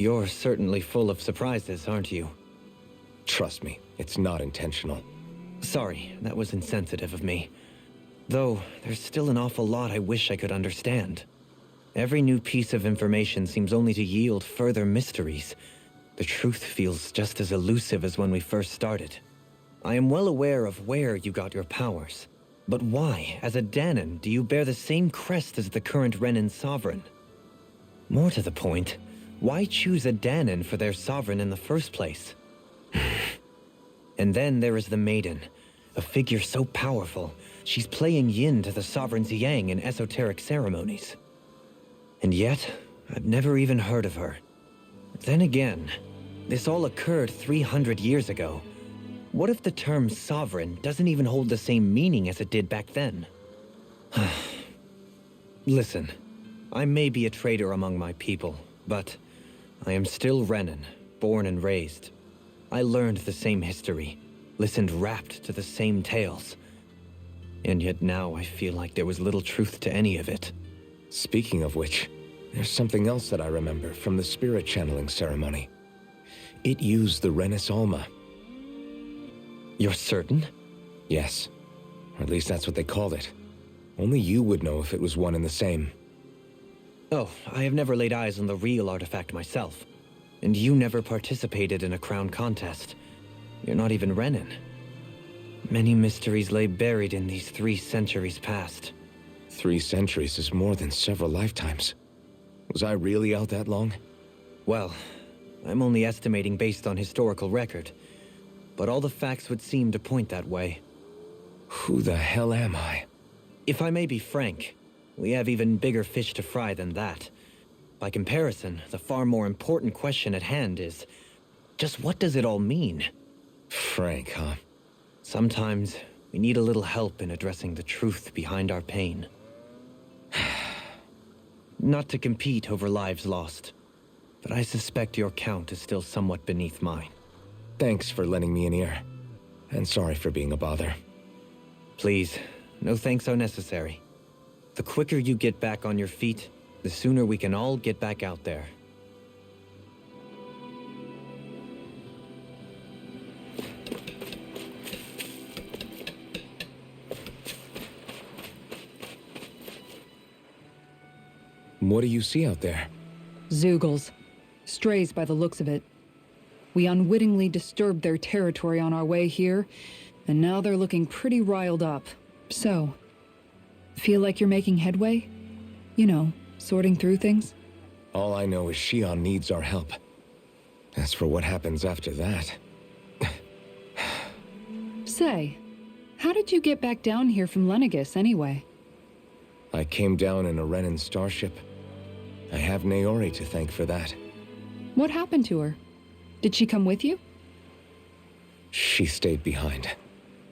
You're certainly full of surprises, aren't you? Trust me, it's not intentional. Sorry, that was insensitive of me. Though, there's still an awful lot I wish I could understand. Every new piece of information seems only to yield further mysteries. The truth feels just as elusive as when we first started. I am well aware of where you got your powers. But why, as a Danon, do you bear the same crest as the current Renan sovereign? More to the point, why choose a Danon for their sovereign in the first place? And then there is the Maiden, a figure so powerful, she's playing yin to the sovereign's yang in esoteric ceremonies. And yet, I've never even heard of her. Then again, this all occurred 300 years ago. What if the term sovereign doesn't even hold the same meaning as it did back then? Listen, I may be a traitor among my people, but I am still Renan, born and raised. I learned the same history, listened rapt to the same tales. And yet now I feel like there was little truth to any of it. Speaking of which, there's something else that I remember from the spirit channeling ceremony. It used the Renis Alma. You're certain? Yes. Or at least that's what they called it. Only you would know if it was one and the same. Oh, I have never laid eyes on the real artifact myself. And you never participated in a crown contest. You're not even Renan. Many mysteries lay buried in these 3 centuries past. 3 centuries is more than several lifetimes. Was I really out that long? Well, I'm only estimating based on historical record. But all the facts would seem to point that way. Who the hell am I? If I may be frank, we have even bigger fish to fry than that. By comparison, the far more important question at hand is, just what does it all mean? Frank, huh? Sometimes, we need a little help in addressing the truth behind our pain. Not to compete over lives lost, but I suspect your count is still somewhat beneath mine. Thanks for lending me an ear. And sorry for being a bother. Please, no thanks are necessary. The quicker you get back on your feet, the sooner we can all get back out there. What do you see out there? Zeugles. Strays by the looks of it. We unwittingly disturbed their territory on our way here, and now they're looking pretty riled up. So, feel like you're making headway? You know, sorting through things? All I know is Shion needs our help. As for what happens after that... Say, how did you get back down here from Lenegis anyway? I came down in a Renan starship. I have Naori to thank for that. What happened to her? Did she come with you? She stayed behind.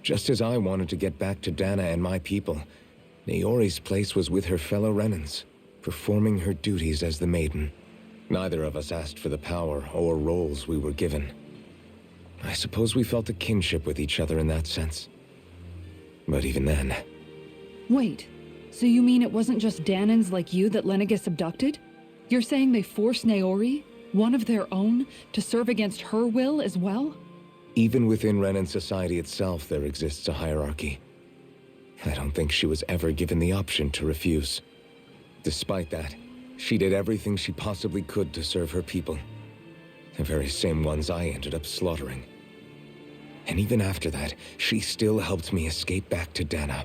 Just as I wanted to get back to Dana and my people, Naori's place was with her fellow Renans, performing her duties as the Maiden. Neither of us asked for the power or roles we were given. I suppose we felt a kinship with each other in that sense. But even then... Wait, so you mean it wasn't just Danans like you that Lenegis abducted? You're saying they forced Naori, one of their own, to serve against her will as well? Even within Renan society itself, there exists a hierarchy. I don't think she was ever given the option to refuse. Despite that, she did everything she possibly could to serve her people. The very same ones I ended up slaughtering. And even after that, she still helped me escape back to Dana.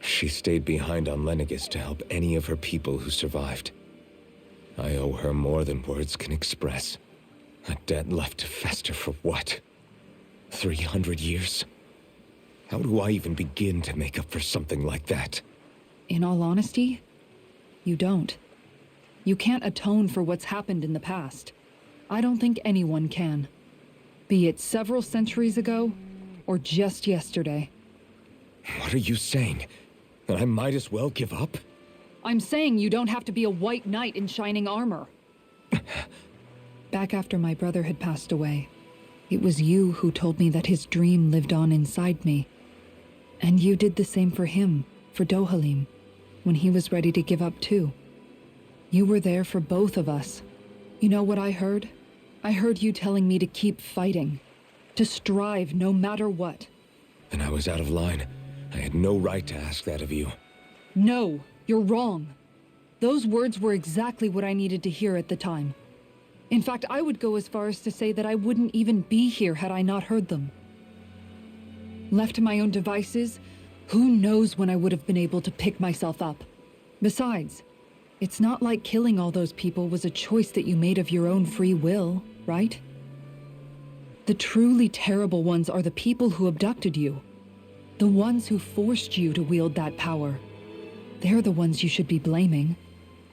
She stayed behind on Lenegis to help any of her people who survived. I owe her more than words can express. A debt left to fester for what? 300 years? How do I even begin to make up for something like that? In all honesty, you don't. You can't atone for what's happened in the past. I don't think anyone can. Be it several centuries ago, or just yesterday. What are you saying? That I might as well give up? I'm saying you don't have to be a white knight in shining armor. Back after my brother had passed away, it was you who told me that his dream lived on inside me. And you did the same for him, for Dohalim, when he was ready to give up too. You were there for both of us, You know what I heard? I heard you telling me to keep fighting. To strive no matter what. Then I was out of line. I had no right to ask that of you. No, you're wrong. Those words were exactly what I needed to hear at the time. In fact, I would go as far as to say that I wouldn't even be here had I not heard them. Left to my own devices, who knows when I would have been able to pick myself up. Besides, it's not like killing all those people was a choice that you made of your own free will, right? The truly terrible ones are the people who abducted you. The ones who forced you to wield that power. They're the ones you should be blaming.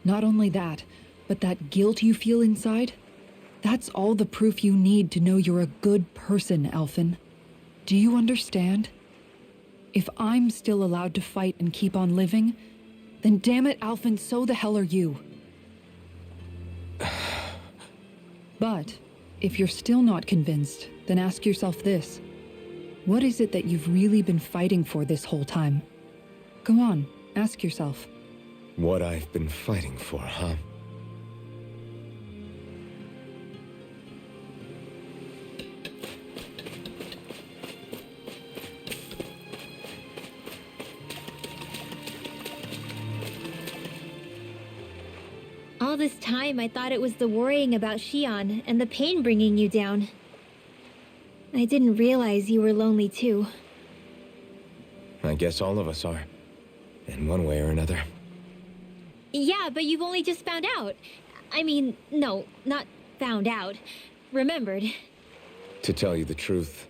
Not only that, but that guilt you feel inside, that's all the proof you need to know you're a good person, Alphen. Do you understand? If I'm still allowed to fight and keep on living, then damn it, Alphen, so the hell are you. But if you're still not convinced, then ask yourself this. What is it that you've really been fighting for this whole time? Go on, ask yourself. What I've been fighting for, huh? All this time, I thought it was the worrying about Xion and the pain bringing you down. I didn't realize you were lonely too. I guess all of us are. In one way or another. Yeah, but you've only just found out. I mean, no, not found out. Remembered. To tell you the truth,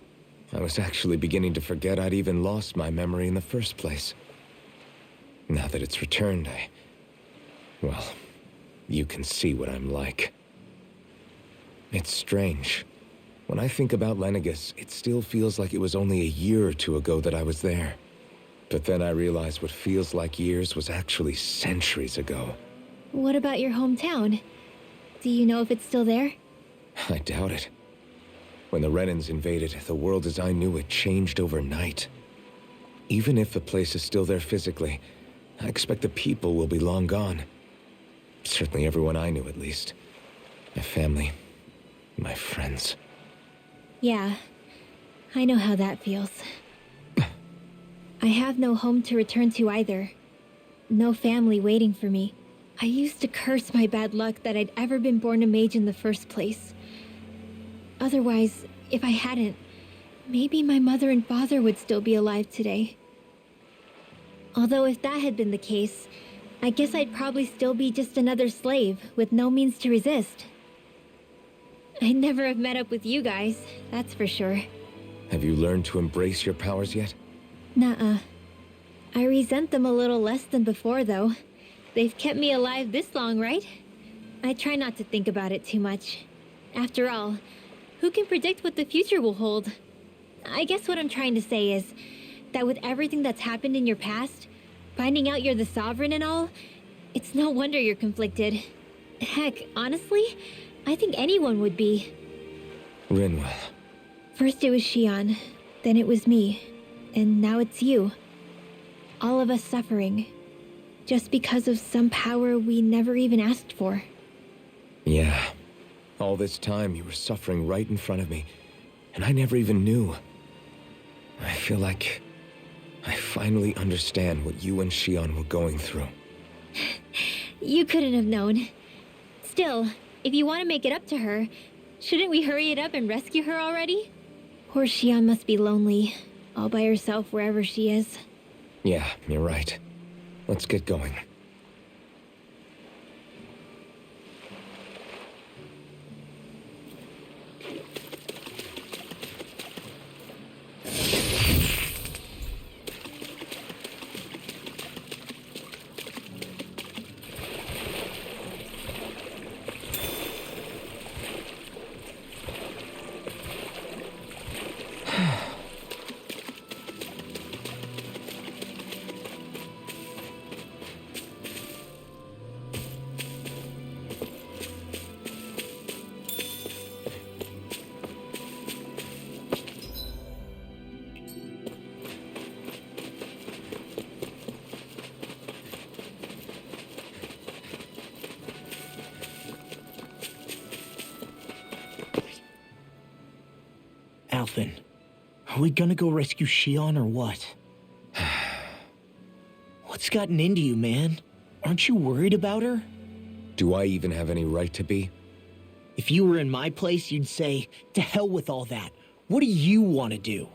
I was actually beginning to forget I'd even lost my memory in the first place. Now that it's returned, well, you can see what I'm like. It's strange. When I think about Lenegus, it still feels like it was only a year or two ago that I was there. But then I realized what feels like years was actually centuries ago. What about your hometown? Do you know if it's still there? I doubt it. When the Renans invaded, the world as I knew it changed overnight. Even if the place is still there physically, I expect the people will be long gone. Certainly everyone I knew, at least. My family, my friends. Yeah, I know how that feels. I have no home to return to either. No family waiting for me. I used to curse my bad luck that I'd ever been born a mage in the first place. Otherwise, if I hadn't, maybe my mother and father would still be alive today. Although if that had been the case, I guess I'd probably still be just another slave with no means to resist. I'd never have met up with you guys, that's for sure. Have you learned to embrace your powers yet? Nuh-uh. I resent them a little less than before, though. They've kept me alive this long, right? I try not to think about it too much. After all, who can predict what the future will hold? I guess what I'm trying to say is that with everything that's happened in your past, finding out you're the Sovereign and all, it's no wonder you're conflicted. Heck, honestly, I think anyone would be. Rinwell. First it was Xion, then it was me, and now it's you. All of us suffering, just because of some power we never even asked for. Yeah. All this time you were suffering right in front of me, and I never even knew. I feel like I finally understand what you and Xion were going through. You couldn't have known. Still, if you want to make it up to her, shouldn't we hurry it up and rescue her already? Poor Xion must be lonely, all by herself wherever she is. Yeah, you're right. Let's get going. Alphen, are we gonna go rescue Shion or what? What's gotten into you, man? Aren't you worried about her? Do I even have any right to be? If you were in my place, you'd say, to hell with all that. What do you want to do?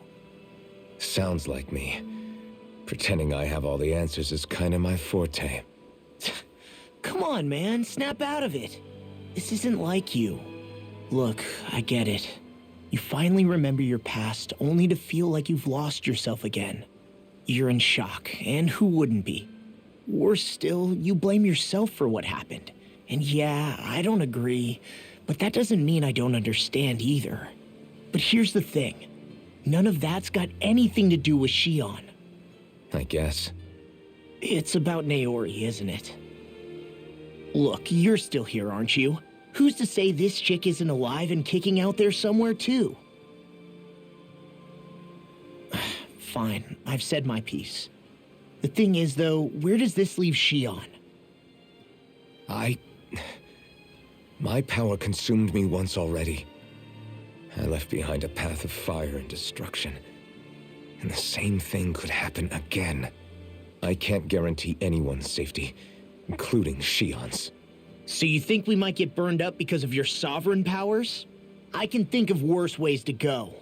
Sounds like me. Pretending I have all the answers is kind of my forte. Come on, man, snap out of it. This isn't like you. Look, I get it. You finally remember your past, only to feel like you've lost yourself again. You're in shock, and who wouldn't be? Worse still, you blame yourself for what happened. And yeah, I don't agree, but that doesn't mean I don't understand either. But here's the thing. None of that's got anything to do with Shion. I guess. It's about Naori, isn't it? Look, you're still here, aren't you? Who's to say this chick isn't alive and kicking out there somewhere, too? Fine, I've said my piece. The thing is, though, where does this leave Shion? My power consumed me once already. I left behind a path of fire and destruction. And the same thing could happen again. I can't guarantee anyone's safety, including Shion's. So you think we might get burned up because of your sovereign powers? I can think of worse ways to go.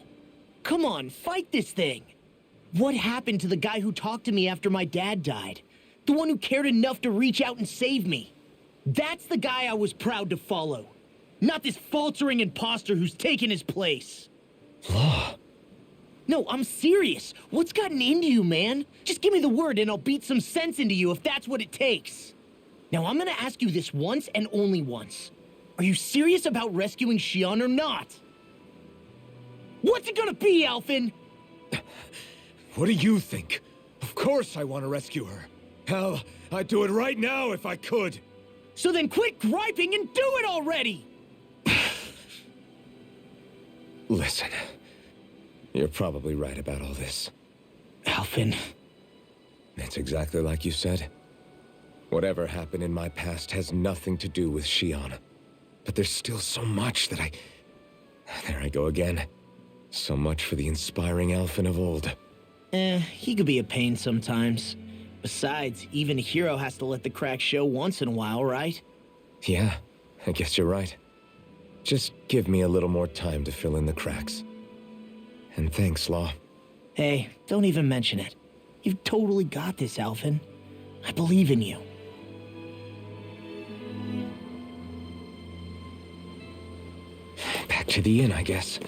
Come on, fight this thing! What happened to the guy who talked to me after my dad died? The one who cared enough to reach out and save me? That's the guy I was proud to follow. Not this faltering imposter who's taken his place. Law. No, I'm serious. What's gotten into you, man? Just give me the word and I'll beat some sense into you if that's what it takes. Now, I'm gonna ask you this once and only once. Are you serious about rescuing Shion or not? What's it gonna be, Alphen? What do you think? Of course I want to rescue her. Hell, I'd do it right now if I could. So then quit griping and do it already! Listen, you're probably right about all this. Alphen. It's exactly like you said. Whatever happened in my past has nothing to do with Shion. But there's still so much that There I go again. So much for the inspiring Alphen of old. He could be a pain sometimes. Besides, even a hero has to let the cracks show once in a while, right? Yeah, I guess you're right. Just give me a little more time to fill in the cracks. And thanks, Law. Hey, don't even mention it. You've totally got this, Alphen. I believe in you. Back to the inn, I guess.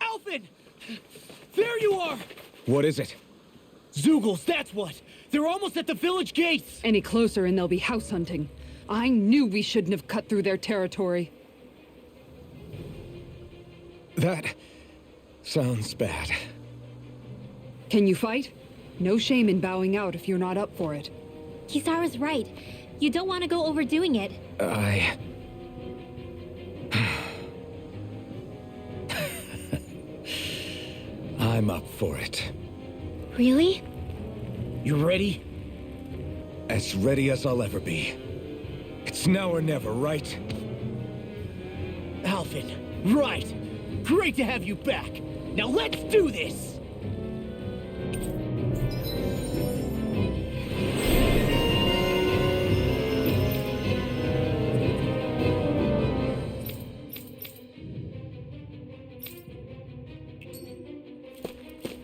Alphen! There you are! What is it? Zeugles, that's what! They're almost at the village gates! Any closer and they'll be house hunting. I knew we shouldn't have cut through their territory. That sounds bad. Can you fight? No shame in bowing out if you're not up for it. Kisara's right. You don't want to go overdoing it. I'm up for it. Really? You ready? As ready as I'll ever be. It's now or never, right? Alphen, right! Great to have you back! Now let's do this!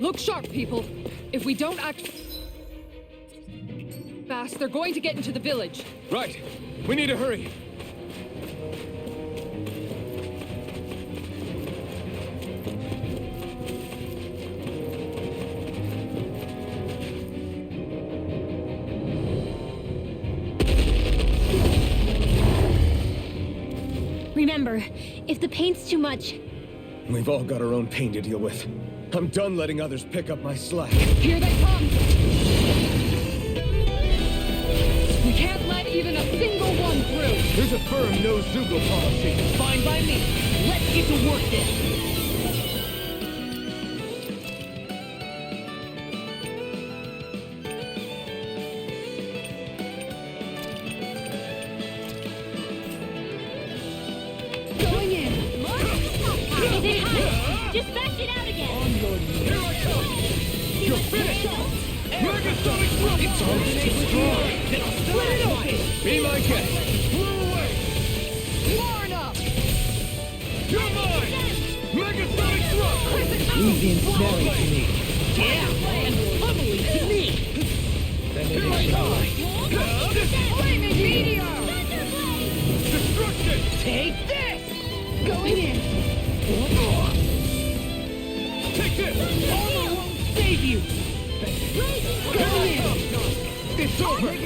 Look sharp, people. If we don't act fast, they're going to get into the village. Right. We need to hurry. Remember, if the pain's too much, We've all got our own pain to deal with. I'm done letting others pick up my slack. Here they come! There's a firm no-Zuko policy. Fine by me. Let's get to work then. Going in. Is it hot? Just bash it out again. Here I come! You're finished! Megasonic Thrust! It's almost destroyed! Then I'll split it open. Be my guest! Blow away! Far enough. You're mine! Megasonic Thrust! Easy and snappy to me. Yeah, and pummeling to me. Here I come! Flaming meteor. Destruction! Take this. Going in. Take this! Armor won't save you. Going in. It's over! It's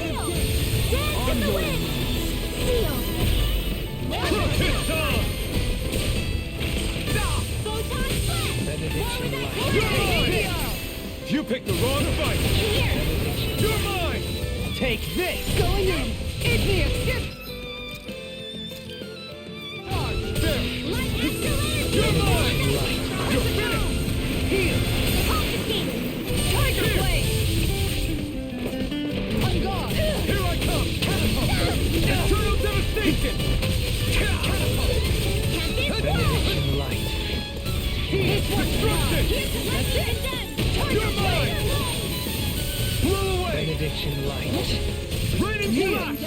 time! Benediction light. You're mine! You picked the wrong fight! You're mine! Take this. Going in. Igneous. There! You're mine! You're finished! Here. Tiger blade. On guard. Here I come! Catapult! Eternal devastation! Benediction light. Destruction! You're mine! Blow away! Benediction light. Rain and blast!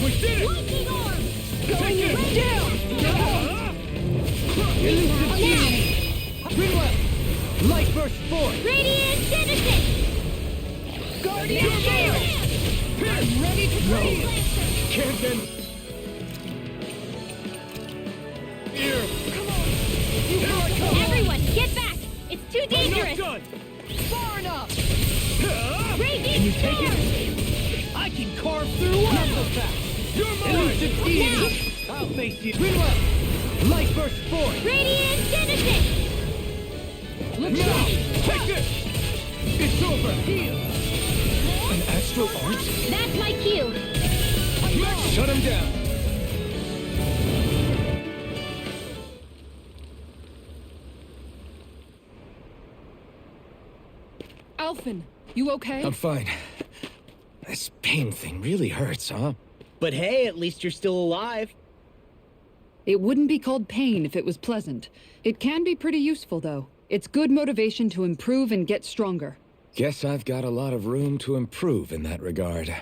We did it! Going in. Down. Elusive Alive. Rinwell. Light burst forth. Radiant Genesis! Guardian You're shield. mine! I'm ready to breathe. Can't then... Here! Here I come! Everyone, get back! It's too I'm not dangerous! done! Far enough. Radiant Can you take Storm! it? I can carve through walls. You're mine! Elusive deity. I'll face you. Rinwell. Light burst forth. Radiant Genesis! Now! Take this! It's over! An astral art? That's my cue! Shut him down! Alphen, you okay? I'm fine. This pain thing really hurts, huh? But hey, at least you're still alive. It wouldn't be called pain if it was pleasant. It can be pretty useful, though. It's good motivation to improve and get stronger. Guess I've got a lot of room to improve in that regard.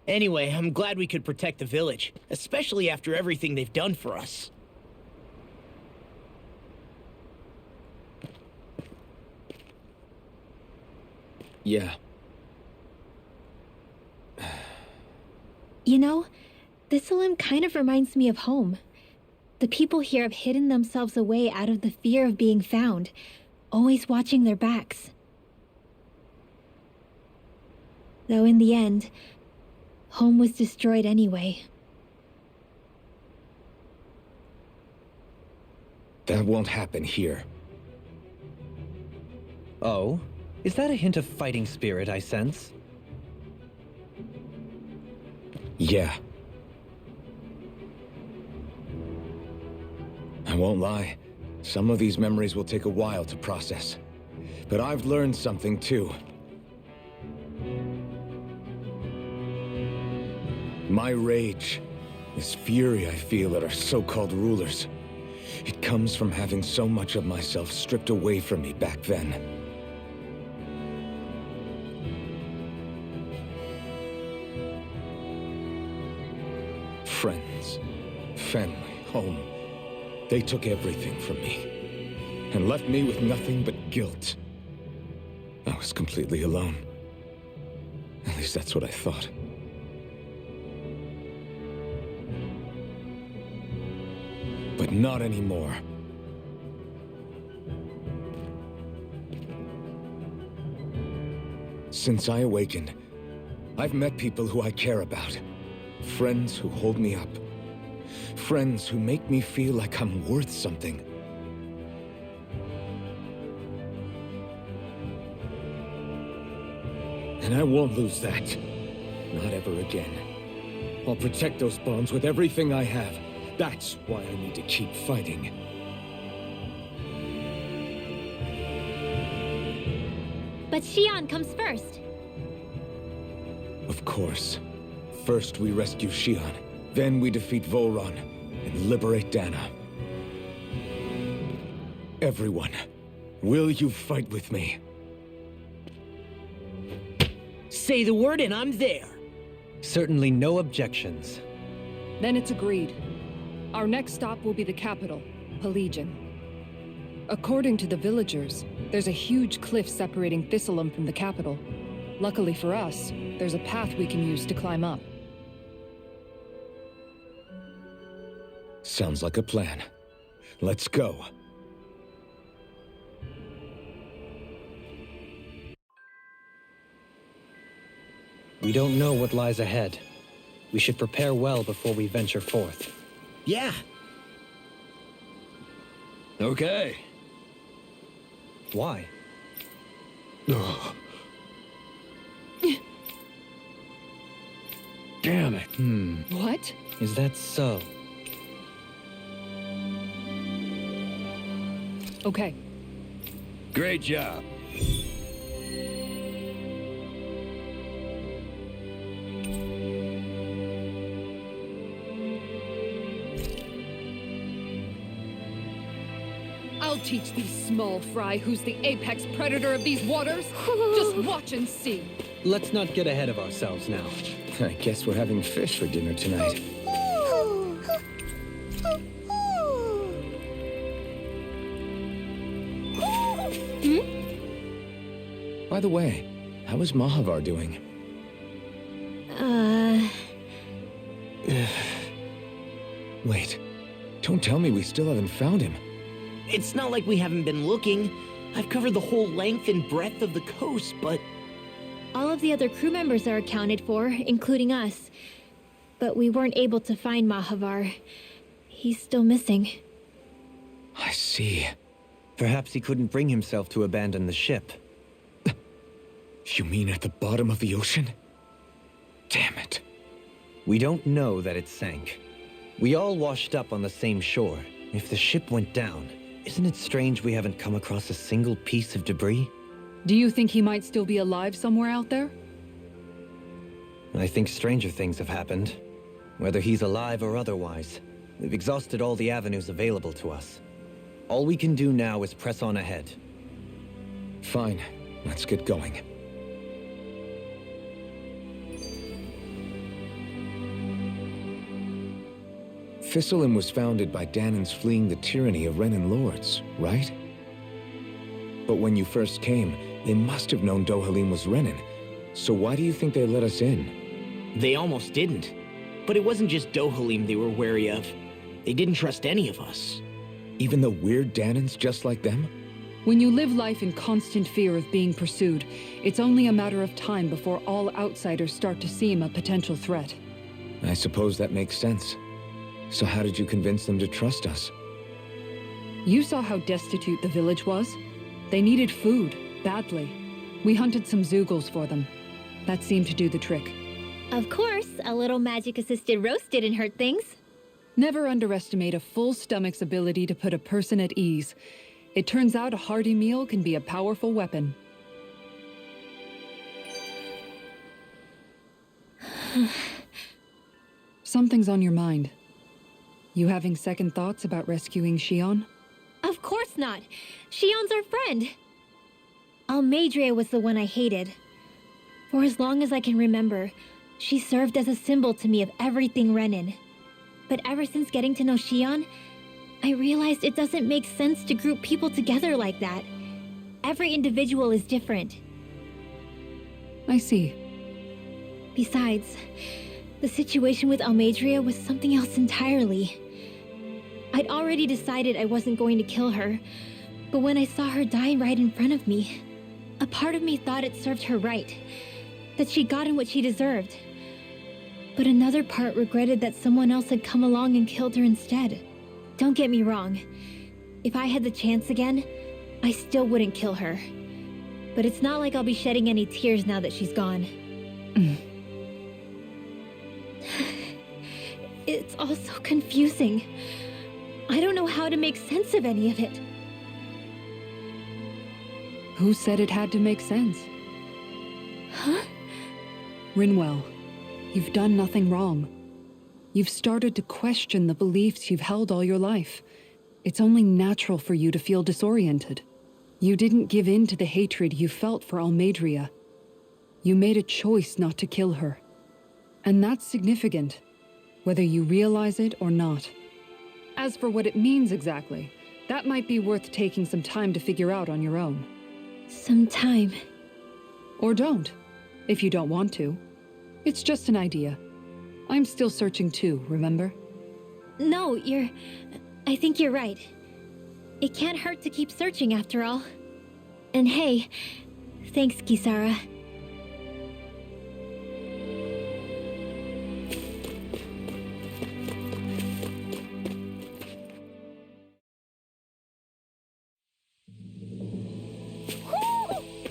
Anyway, I'm glad we could protect the village, especially after everything they've done for us. Yeah. You know, this limb kind of reminds me of home. The people here have hidden themselves away out of the fear of being found, always watching their backs. Though in the end, home was destroyed anyway. That won't happen here. Oh? Is that a hint of fighting spirit I sense? Yeah. I won't lie. Some of these memories will take a while to process. But I've learned something too. My rage, this fury I feel at our so-called rulers, it comes from having so much of myself stripped away from me back then. Friends, family, home. They took everything from me and left me with nothing but guilt. I was completely alone. At least that's what I thought. But not anymore. Since I awakened, I've met people who I care about. Friends who hold me up. Friends who make me feel like I'm worth something. And I won't lose that. Not ever again. I'll protect those bonds with everything I have. That's why I need to keep fighting. But Xion comes first. Of course. First we rescue Xion, then we defeat Volron and liberate Dana. Everyone, will you fight with me? Say the word and I'm there. Certainly no objections. Then it's agreed. Our next stop will be the capital, Pelegion. According to the villagers, there's a huge cliff separating Thistleum from the capital. Luckily for us, there's a path we can use to climb up. Sounds like a plan. Let's go. We don't know what lies ahead. We should prepare well before we venture forth. Yeah. Okay. Why? Damn it. What? Is that so? Okay. Great job. I'll teach these small fry who's the apex predator of these waters. Just watch and see. Let's not get ahead of ourselves now. I guess we're having fish for dinner tonight. By the way, how is Mahavar doing? Wait, don't tell me we still haven't found him. It's not like we haven't been looking. I've covered the whole length and breadth of the coast, but... All of the other crew members are accounted for, including us. But we weren't able to find Mahavar. He's still missing. I see. Perhaps he couldn't bring himself to abandon the ship. You mean at the bottom of the ocean? Damn it. We don't know that it sank. We all washed up on the same shore. If the ship went down, isn't it strange we haven't come across a single piece of debris? Do you think he might still be alive somewhere out there? I think stranger things have happened. Whether he's alive or otherwise, we've exhausted all the avenues available to us. All we can do now is press on ahead. Fine, let's get going. Thistleum was founded by Danans fleeing the tyranny of Renan lords, right? But when you first came, they must have known Dohalim was Renan. So why do you think they let us in? They almost didn't. But it wasn't just Dohalim they were wary of. They didn't trust any of us. Even though we're Danans just like them? When you live life in constant fear of being pursued, it's only a matter of time before all outsiders start to seem a potential threat. I suppose that makes sense. So how did you convince them to trust us? You saw how destitute the village was. They needed food, badly. We hunted some Zeugles for them. That seemed to do the trick. Of course, a little magic-assisted roast didn't hurt things. Never underestimate a full stomach's ability to put a person at ease. It turns out a hearty meal can be a powerful weapon. Something's on your mind. You having second thoughts about rescuing Xion? Of course not. Xion's our friend. Almeidrea was the one I hated. For as long as I can remember, she served as a symbol to me of everything Renan. But ever since getting to know Xion, I realized it doesn't make sense to group people together like that. Every individual is different. I see. Besides, the situation with Almeidrea was something else entirely. I'd already decided I wasn't going to kill her, but when I saw her die right in front of me, a part of me thought it served her right, that she'd gotten what she deserved. But another part regretted that someone else had come along and killed her instead. Don't get me wrong. If I had the chance again, I still wouldn't kill her. But it's not like I'll be shedding any tears now that she's gone. It's all so confusing. I don't know how to make sense of any of it. Who said it had to make sense? Huh? Rinwell, you've done nothing wrong. You've started to question the beliefs you've held all your life. It's only natural for you to feel disoriented. You didn't give in to the hatred you felt for Almeidria. You made a choice not to kill her. And that's significant, whether you realize it or not. As for what it means exactly, that might be worth taking some time to figure out on your own. Some time. Or don't, if you don't want to. It's just an idea. I'm still searching too, remember? No, I think you're right. It can't hurt to keep searching after all. And hey, thanks, Kisara.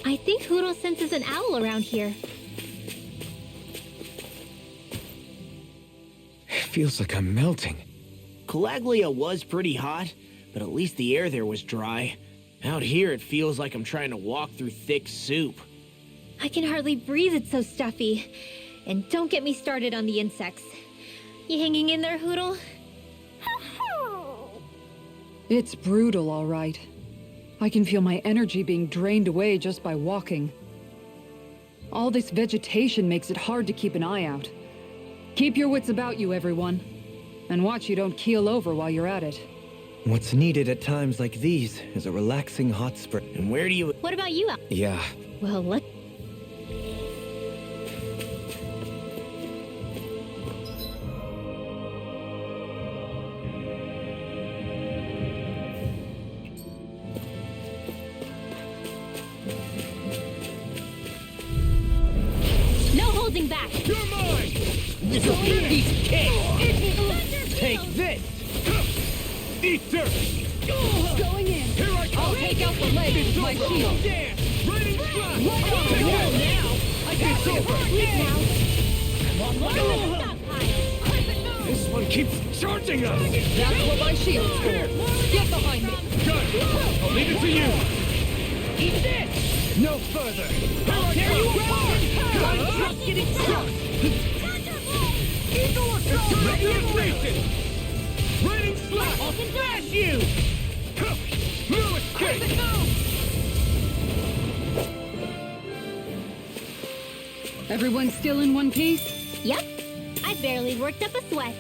I think Huro senses an owl around here. Feels like I'm melting. Calaglia was pretty hot, but at least the air there was dry. Out here, it feels like I'm trying to walk through thick soup. I can hardly breathe, it's so stuffy. And don't get me started on the insects. You hanging in there, Hoodle? It's brutal, all right. I can feel my energy being drained away just by walking. All this vegetation makes it hard to keep an eye out. Keep your wits about you, everyone. And watch you don't keel over while you're at it. What's needed at times like these is a relaxing hot spring. And where do you... What about you, Al? Yeah, Well, let... No holding back! You're mine! This'll be a piece of cake! Take this! Eat dirt! Going in! Here I come! I'll take out the leg with my shield. Dance! Right in front! Right on the wall now! I got It's you! over! Now! This one keeps charging us! That's what my shield's for! Get behind me! Good! I'll leave it to you! Eat this! No further! I'll tear you apart! I'm just getting started! Eagle assault! Ready to face it! Raining slap! I'll smash you! No escape! Everyone still in one piece? Yep. I barely worked up a sweat.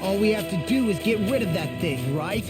All we have to do is get rid of that thing, right?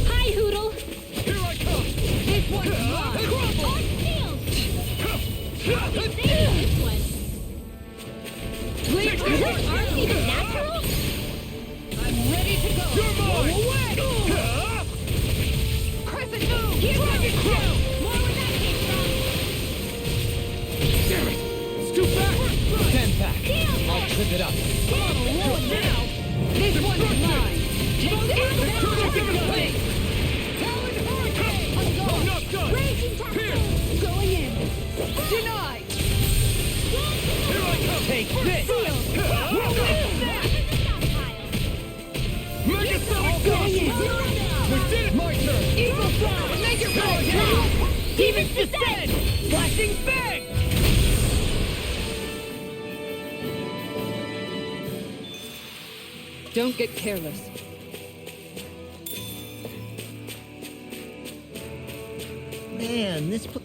Hi, Hoodle! Demons descend! Flashing bang! Don't get careless. Man, this place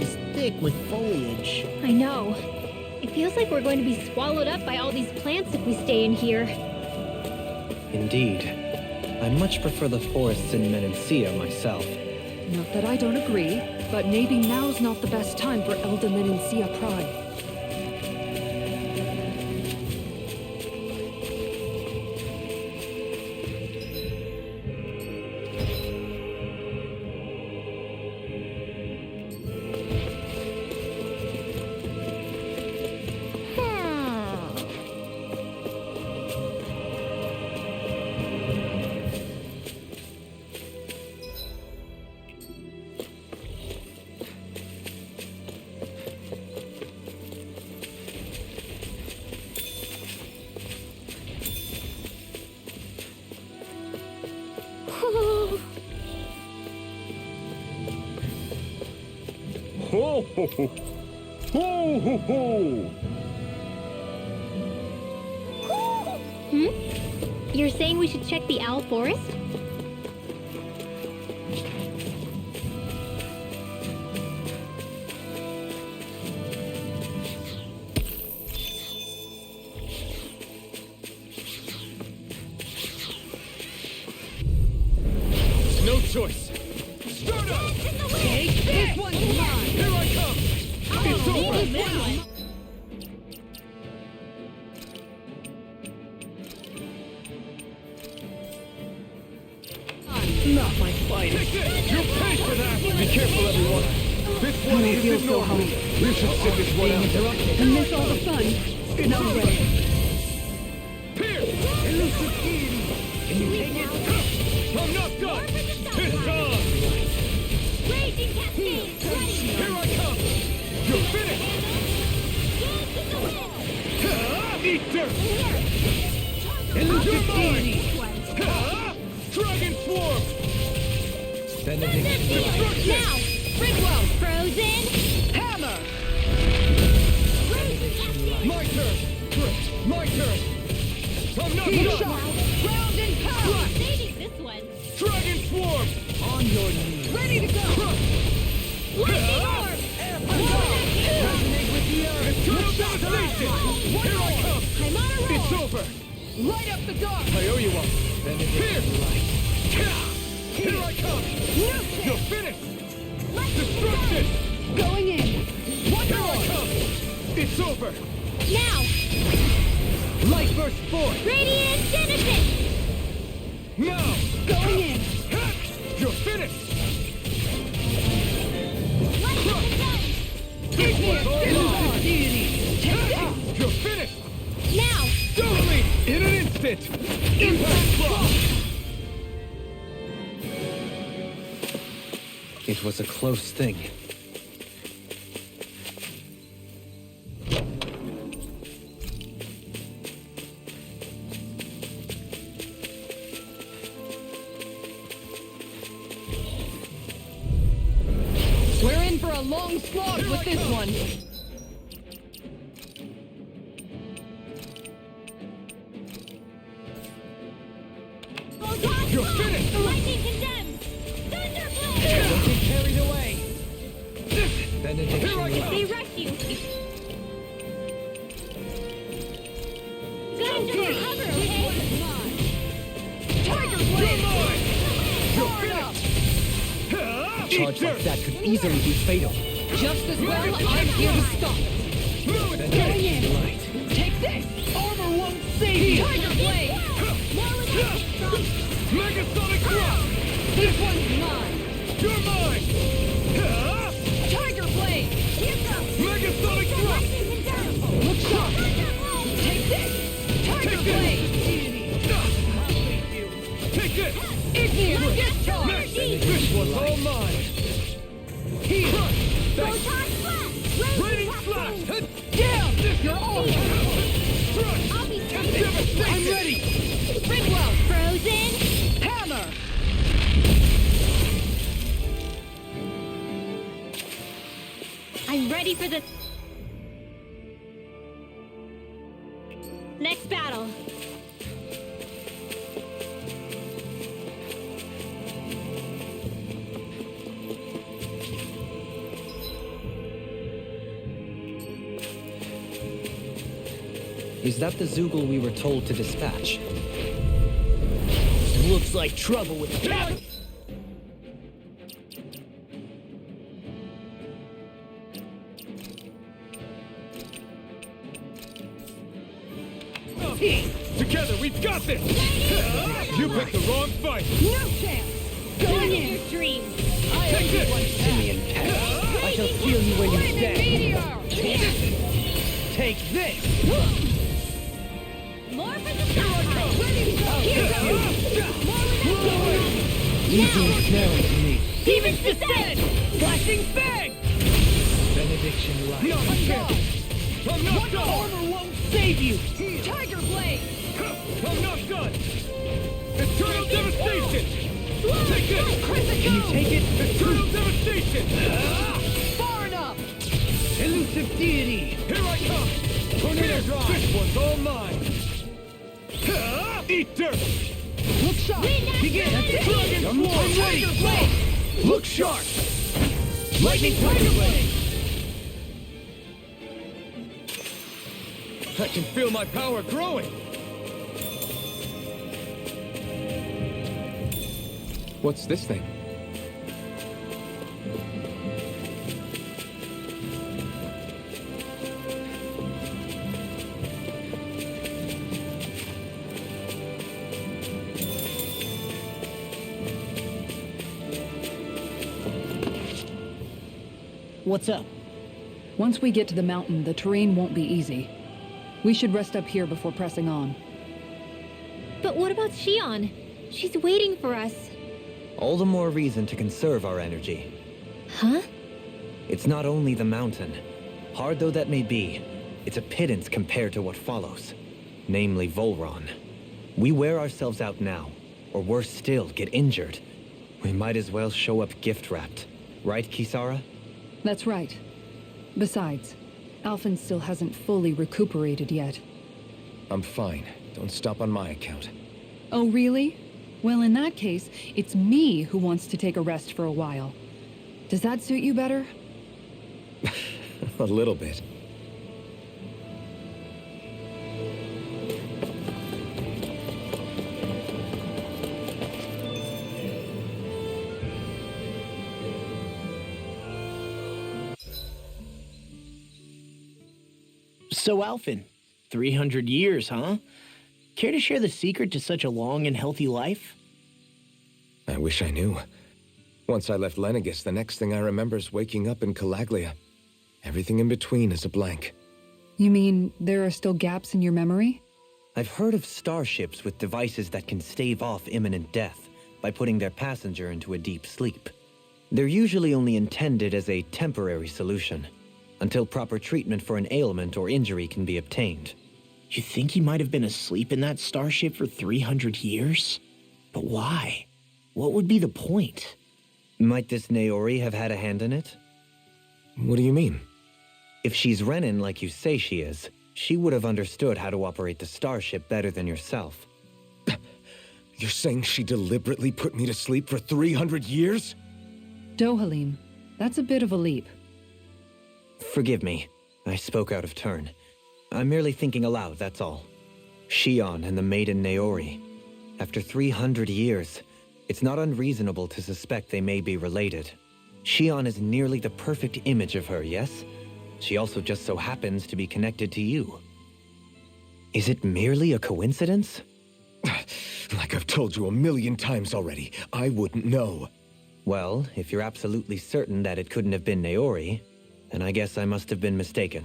is thick with foliage. I know. It feels like we're going to be swallowed up by all these plants if we stay in here. Indeed. I much prefer the forests in Menancia myself. Not that I don't agree, but maybe now's not the best time for Elda Menancia Pride. Ho ho ho! Ho ho ho! You're saying we should check the owl forest? No choice. Start up! Take this one! Here I come! It's over now! Not my finest. Take this! You'll pay for that! Be careful, everyone! This one I feel isn't so normal! hungry. We should sit this one out! I miss all the fun. No way. Here! Can you take it? I'm not done! It's on! Raging cascade! Here I come! You're finished! Eat dirt! You're mine! Dragon swarm! Destruction! Now! Bridwell! Frozen! Hammer! My turn! My turn! I'm not He done! shot! Round and power! Saving this one! Dragon swarm! On your knees. Ready to go! Lightning orb! Resonate with the earth. Eternal devastation! Here I come! I'm on a roll! It's over! Light up the dark! I owe you one! Here! Here I come! You're finished! Destruction! Going in! One Here I more! come! It's over! Now! Light burst forth. Radiant Genesis! Now! Going in! You're finished! Elusive deity! Take this! You're finished! Now! Totally! In an instant! Impact block! It was a close thing. We're in for a long slog with this one. You're finished! Lightning condemned! Thunderblade! Don't get carried away. Benediction Here I light. come! They rush you! Got him to recover, okay? Tiger You're Blade! mine! You're Hard up! finished! A charge like that could easily be fatal. Just as well, I'm here to stop it. Move it! Going in! Light. Take this! Armor won't save you! Tiger Blade! Megasonic drop! This one's mine! You're mine! Tiger Blade! Megasonic drop! Look sharp! Take this! Tiger Take this! Blade! Take this! Igneous discharge! Next! This one's all mine! Here! Thanks! Raining slash! ready for the next battle. Is that the Zoogle we were told to dispatch? Looks like trouble with the captain. Together, we've got this! You picked the wrong fight! No chance! Going in your dreams. Take this! Simian pest. I shall feel you where you stand. Take this! More for the sacrifice. Here Easy smelling to me. Demons descend! Flashing bang! Benediction light. Not a chance! I'm not done! Armor won't save you! Tiger Blade! I'm not done! Eternal devastation! Take this! Can you take it? Eternal devastation! Far enough! Elusive deity! Here I come! Tornado drive! This one's all mine! Eat dirt! Look sharp! Begin! Dragon I'm Swarm! ready! Look sharp! Lightning Tiger Blade! I can feel my power growing! What's this thing? What's up? Once we get to the mountain, the terrain won't be easy. We should rest up here before pressing on. But what about Shion? She's waiting for us. All the more reason to conserve our energy. Huh? It's not only the mountain. Hard though that may be, it's a pittance compared to what follows. Namely Volron. We wear ourselves out now, or worse still, get injured. We might as well show up gift-wrapped. Right, Kisara? That's right. Besides, Alphen still hasn't fully recuperated yet. I'm fine. Don't stop on my account. Oh, really? Well, in that case, it's me who wants to take a rest for a while. Does that suit you better? A little bit. So, Alphen, 300 years, huh? Care to share the secret to such a long and healthy life? I wish I knew. Once I left Lenegis, the next thing I remember is waking up in Calaglia. Everything in between is a blank. You mean there are still gaps in your memory? I've heard of starships with devices that can stave off imminent death by putting their passenger into a deep sleep. They're usually only intended as a temporary solution, until proper treatment for an ailment or injury can be obtained. You think he might have been asleep in that starship for 300 years? But why? What would be the point? Might this Naori have had a hand in it? What do you mean? If she's Renin like you say she is, she would have understood how to operate the starship better than yourself. You're saying she deliberately put me to sleep for 300 years? Dohalim, that's a bit of a leap. Forgive me, I spoke out of turn. I'm merely thinking aloud, that's all. Shion and the maiden Naori. After 300 years, it's not unreasonable to suspect they may be related. Shion is nearly the perfect image of her, yes? She also just so happens to be connected to you. Is it merely a coincidence? Like I've told you 1,000,000 times already, I wouldn't know. Well, if you're absolutely certain that it couldn't have been Naori, then I guess I must have been mistaken.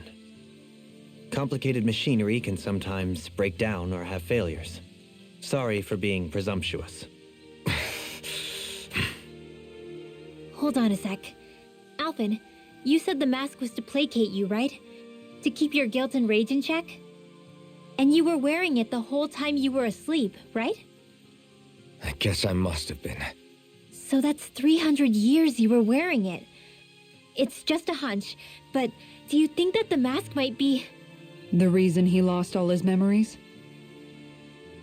Complicated machinery can sometimes break down or have failures. Sorry for being presumptuous. Hold on a sec. Alphen, you said the mask was to placate you, right? To keep your guilt and rage in check? And you were wearing it the whole time you were asleep, right? I guess I must have been. So that's 300 years you were wearing it. It's just a hunch, but Do you think that the mask might be... The reason he lost all his memories?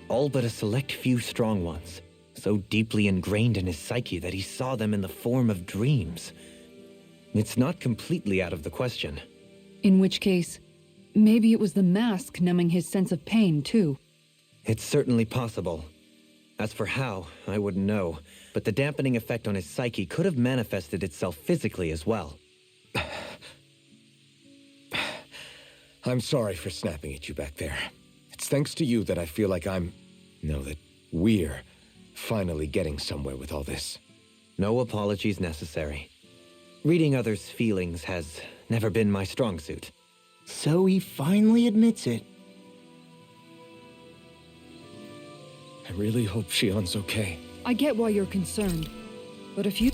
All but a select few strong ones, so deeply ingrained in his psyche that he saw them in the form of dreams. It's not completely out of the question. In which case, maybe it was the mask numbing his sense of pain, too. It's certainly possible. As for how, I wouldn't know, but the dampening effect on his psyche could have manifested itself physically as well. I'm sorry for snapping at you back there. It's thanks to you that I feel like that we're finally getting somewhere with all this. No apologies necessary. Reading others' feelings has never been my strong suit. So he finally admits it. I really hope Shion's okay. I get why you're concerned, but if you...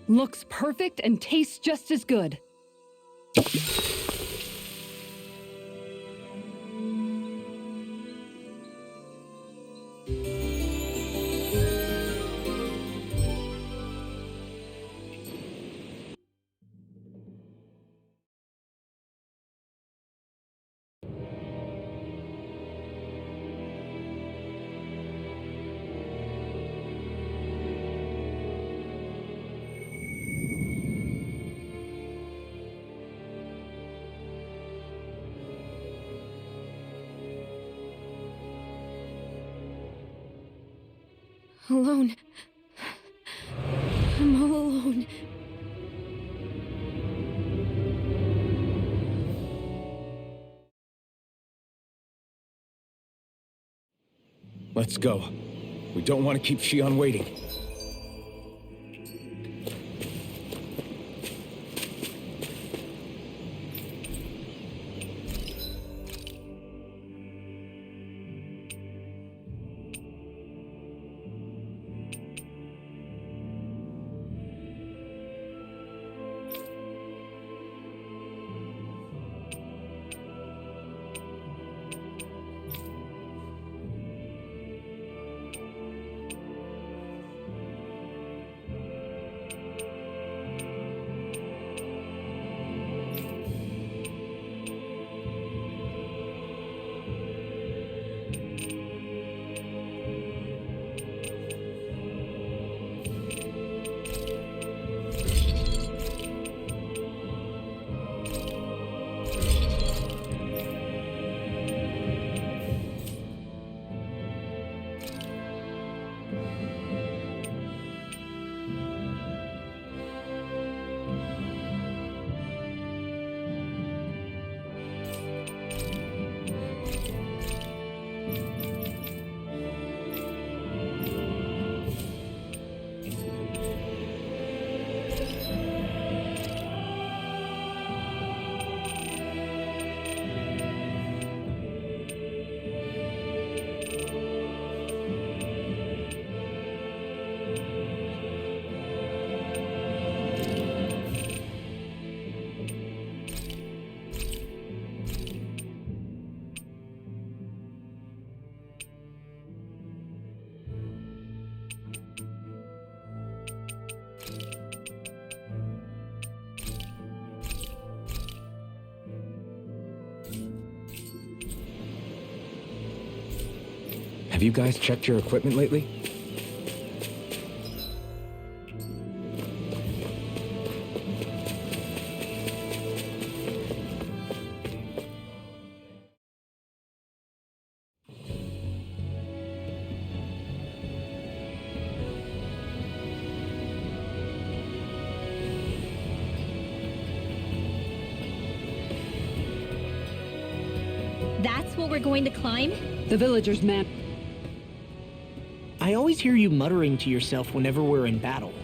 Looks perfect and tastes just as good. Alone. I'm all alone. Let's go. We don't want to keep Shion waiting. Have you guys checked your equipment lately? That's what we're going to climb? The villagers, man. I always hear you muttering to yourself whenever we're in battle.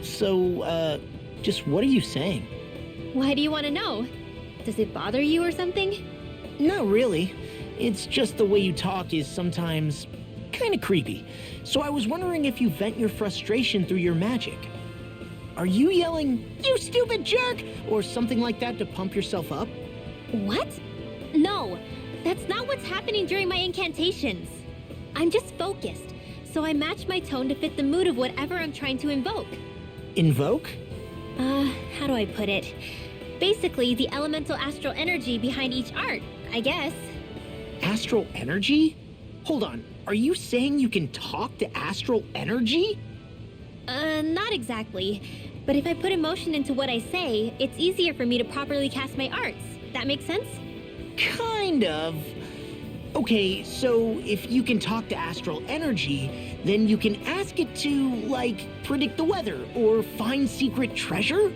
So, just what are you saying? Why do you want to know? Does it bother you or something? Not really. It's just the way you talk is sometimes kind of creepy. So I was wondering if you vent your frustration through your magic. Are you yelling, "You stupid jerk," or something like that to pump yourself up? What? No, that's not what's happening during my incantations. I'm just focused, so I match my tone to fit the mood of whatever I'm trying to invoke. Invoke? How do I put it? Basically, the elemental astral energy behind each art, I guess. Astral energy? Hold on, are you saying you can talk to astral energy? Not exactly. But if I put emotion into what I say, it's easier for me to properly cast my arts. That makes sense? Kind of. Okay, so if you can talk to astral energy, then you can ask it to, like, predict the weather or find secret treasure?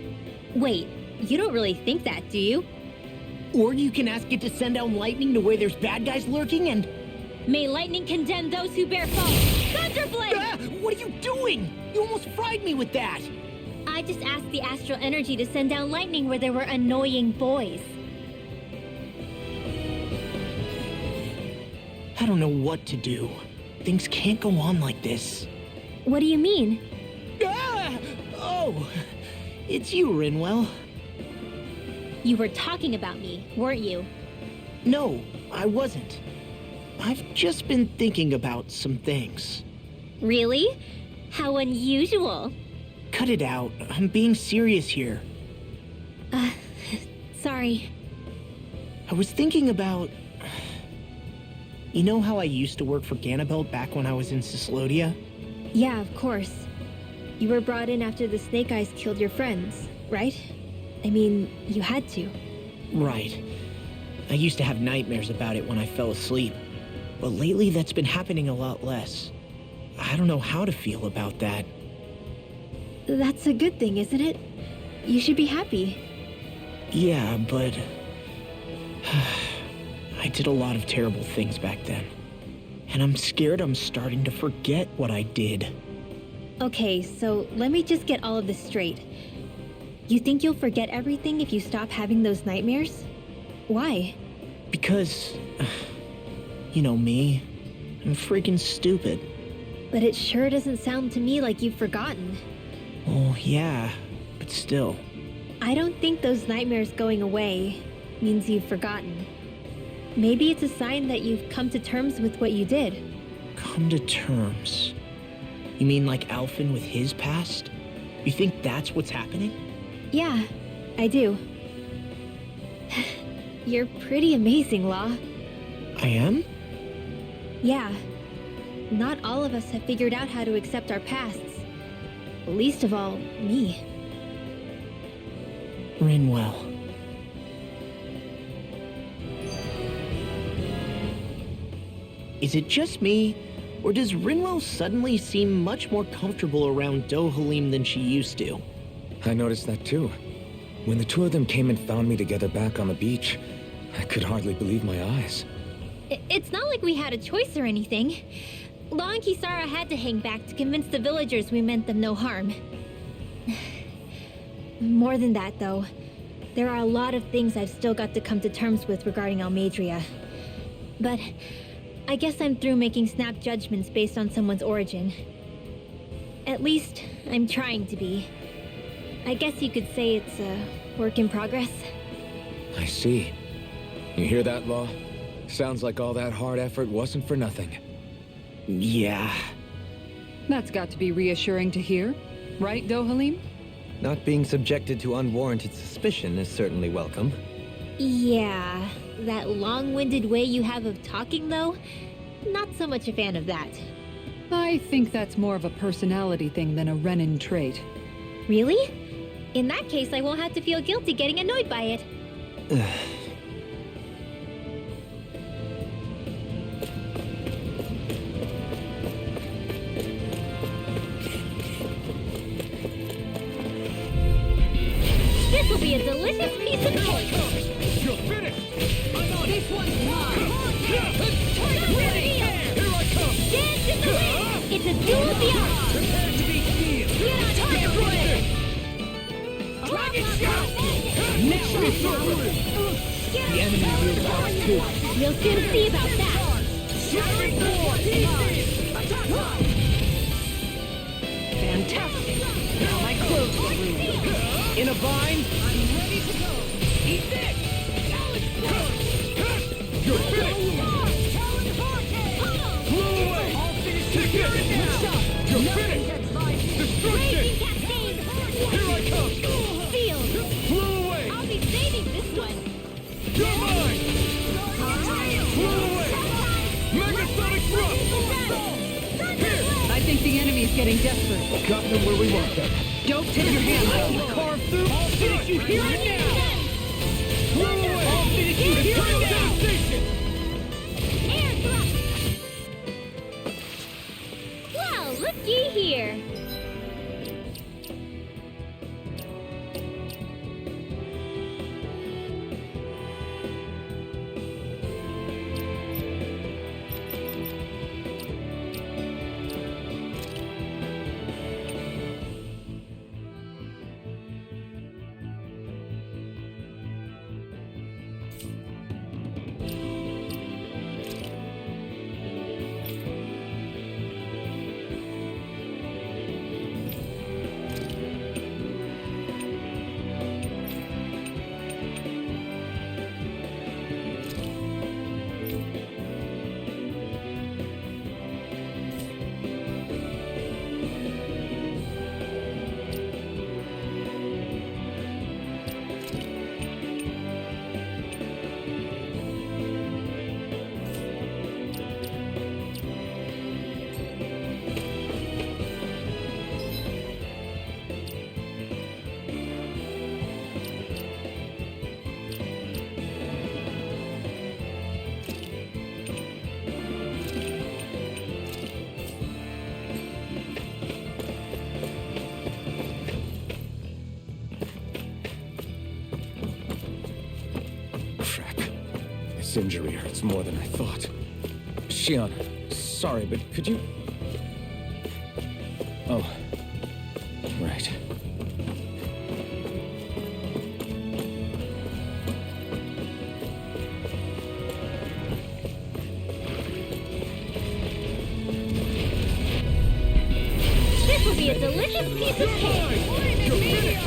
Wait, you don't really think that, do you? Or you can ask it to send down lightning to where there's bad guys lurking and... May lightning condemn those who bear false. Thunderblade! Ah, what are you doing? You almost fried me with that! I just asked the astral energy to send down lightning where there were annoying boys. I don't know what to do. Things can't go on like this. What do you mean? Ah! Oh, it's you, Rinwell. You were talking about me, weren't you? No, I wasn't. I've just been thinking about some things. Really? How unusual. Cut it out. I'm being serious here. Sorry. I was thinking about... You know how I used to work for Ganabelt back when I was in Cyslodia? Yeah, of course. You were brought in after the Snake Eyes killed your friends, right? I mean, you had to. Right. I used to have nightmares about it when I fell asleep. But lately that's been happening a lot less. I don't know how to feel about that. That's a good thing, isn't it? You should be happy. Yeah, but... I did a lot of terrible things back then. And I'm scared I'm starting to forget what I did. Okay, so let me just get all of this straight. You think you'll forget everything if you stop having those nightmares? Why? Because... You know me. I'm freaking stupid. But it sure doesn't sound to me like you've forgotten. Oh, yeah. But still. I don't think those nightmares going away means you've forgotten. Maybe it's a sign that you've come to terms with what you did. Come to terms? You mean like Alphen with his past? You think that's what's happening? Yeah, I do. You're pretty amazing, Law. I am? Yeah. Not all of us have figured out how to accept our pasts. Least of all, me. Rinwell. Is it just me, or does Rinwell suddenly seem much more comfortable around Dohalim than she used to? I noticed that too. When the two of them came and found me together back on the beach, I could hardly believe my eyes. It's not like we had a choice or anything. Law and Kisara had to hang back to convince the villagers we meant them no harm. More than that, though. There are a lot of things I've still got to come to terms with regarding Almadria. But I guess I'm through making snap judgments based on someone's origin. At least, I'm trying to be. I guess you could say it's a work in progress. I see. You hear that, Law? Sounds like all that hard effort wasn't for nothing. Yeah. That's got to be reassuring to hear. Right, Dohalim? Not being subjected to unwarranted suspicion is certainly welcome. Yeah, that long-winded way you have of talking, though, not so much a fan of that. I think that's more of a personality thing than a Renin trait. Really? In that case, I won't have to feel guilty getting annoyed by it. This will be a delicious piece of cake! You're finished! I'm on this one's mine! Ready! Here I come! Dance in the wind! It's a duel beyond! Prepare to be healed! Get on target for it! Dragon shout! Next is over! The enemy wields ours too. You'll soon see about that. Fantastic! Now my clothes are ruined. In a bind? I'm ready to go. Eat this! You're finished! Blow away! Take it! You're finished! Destruction! Here I come! Field! Blow away! I'll be saving this one. You're mine! Blow away! Megasonic thrust! Here! I think the enemy is getting desperate. Got them where we want them. Don't take your hands off. Carve through! I'll finish you here and now! Blow away! I'll finish you It's here time and now! sensation! Air thrust! Well, looky here. Crap. This injury hurts more than I thought. Shion, sorry, but could you... Oh. Right. This will be a delicious piece of cake. You're finished!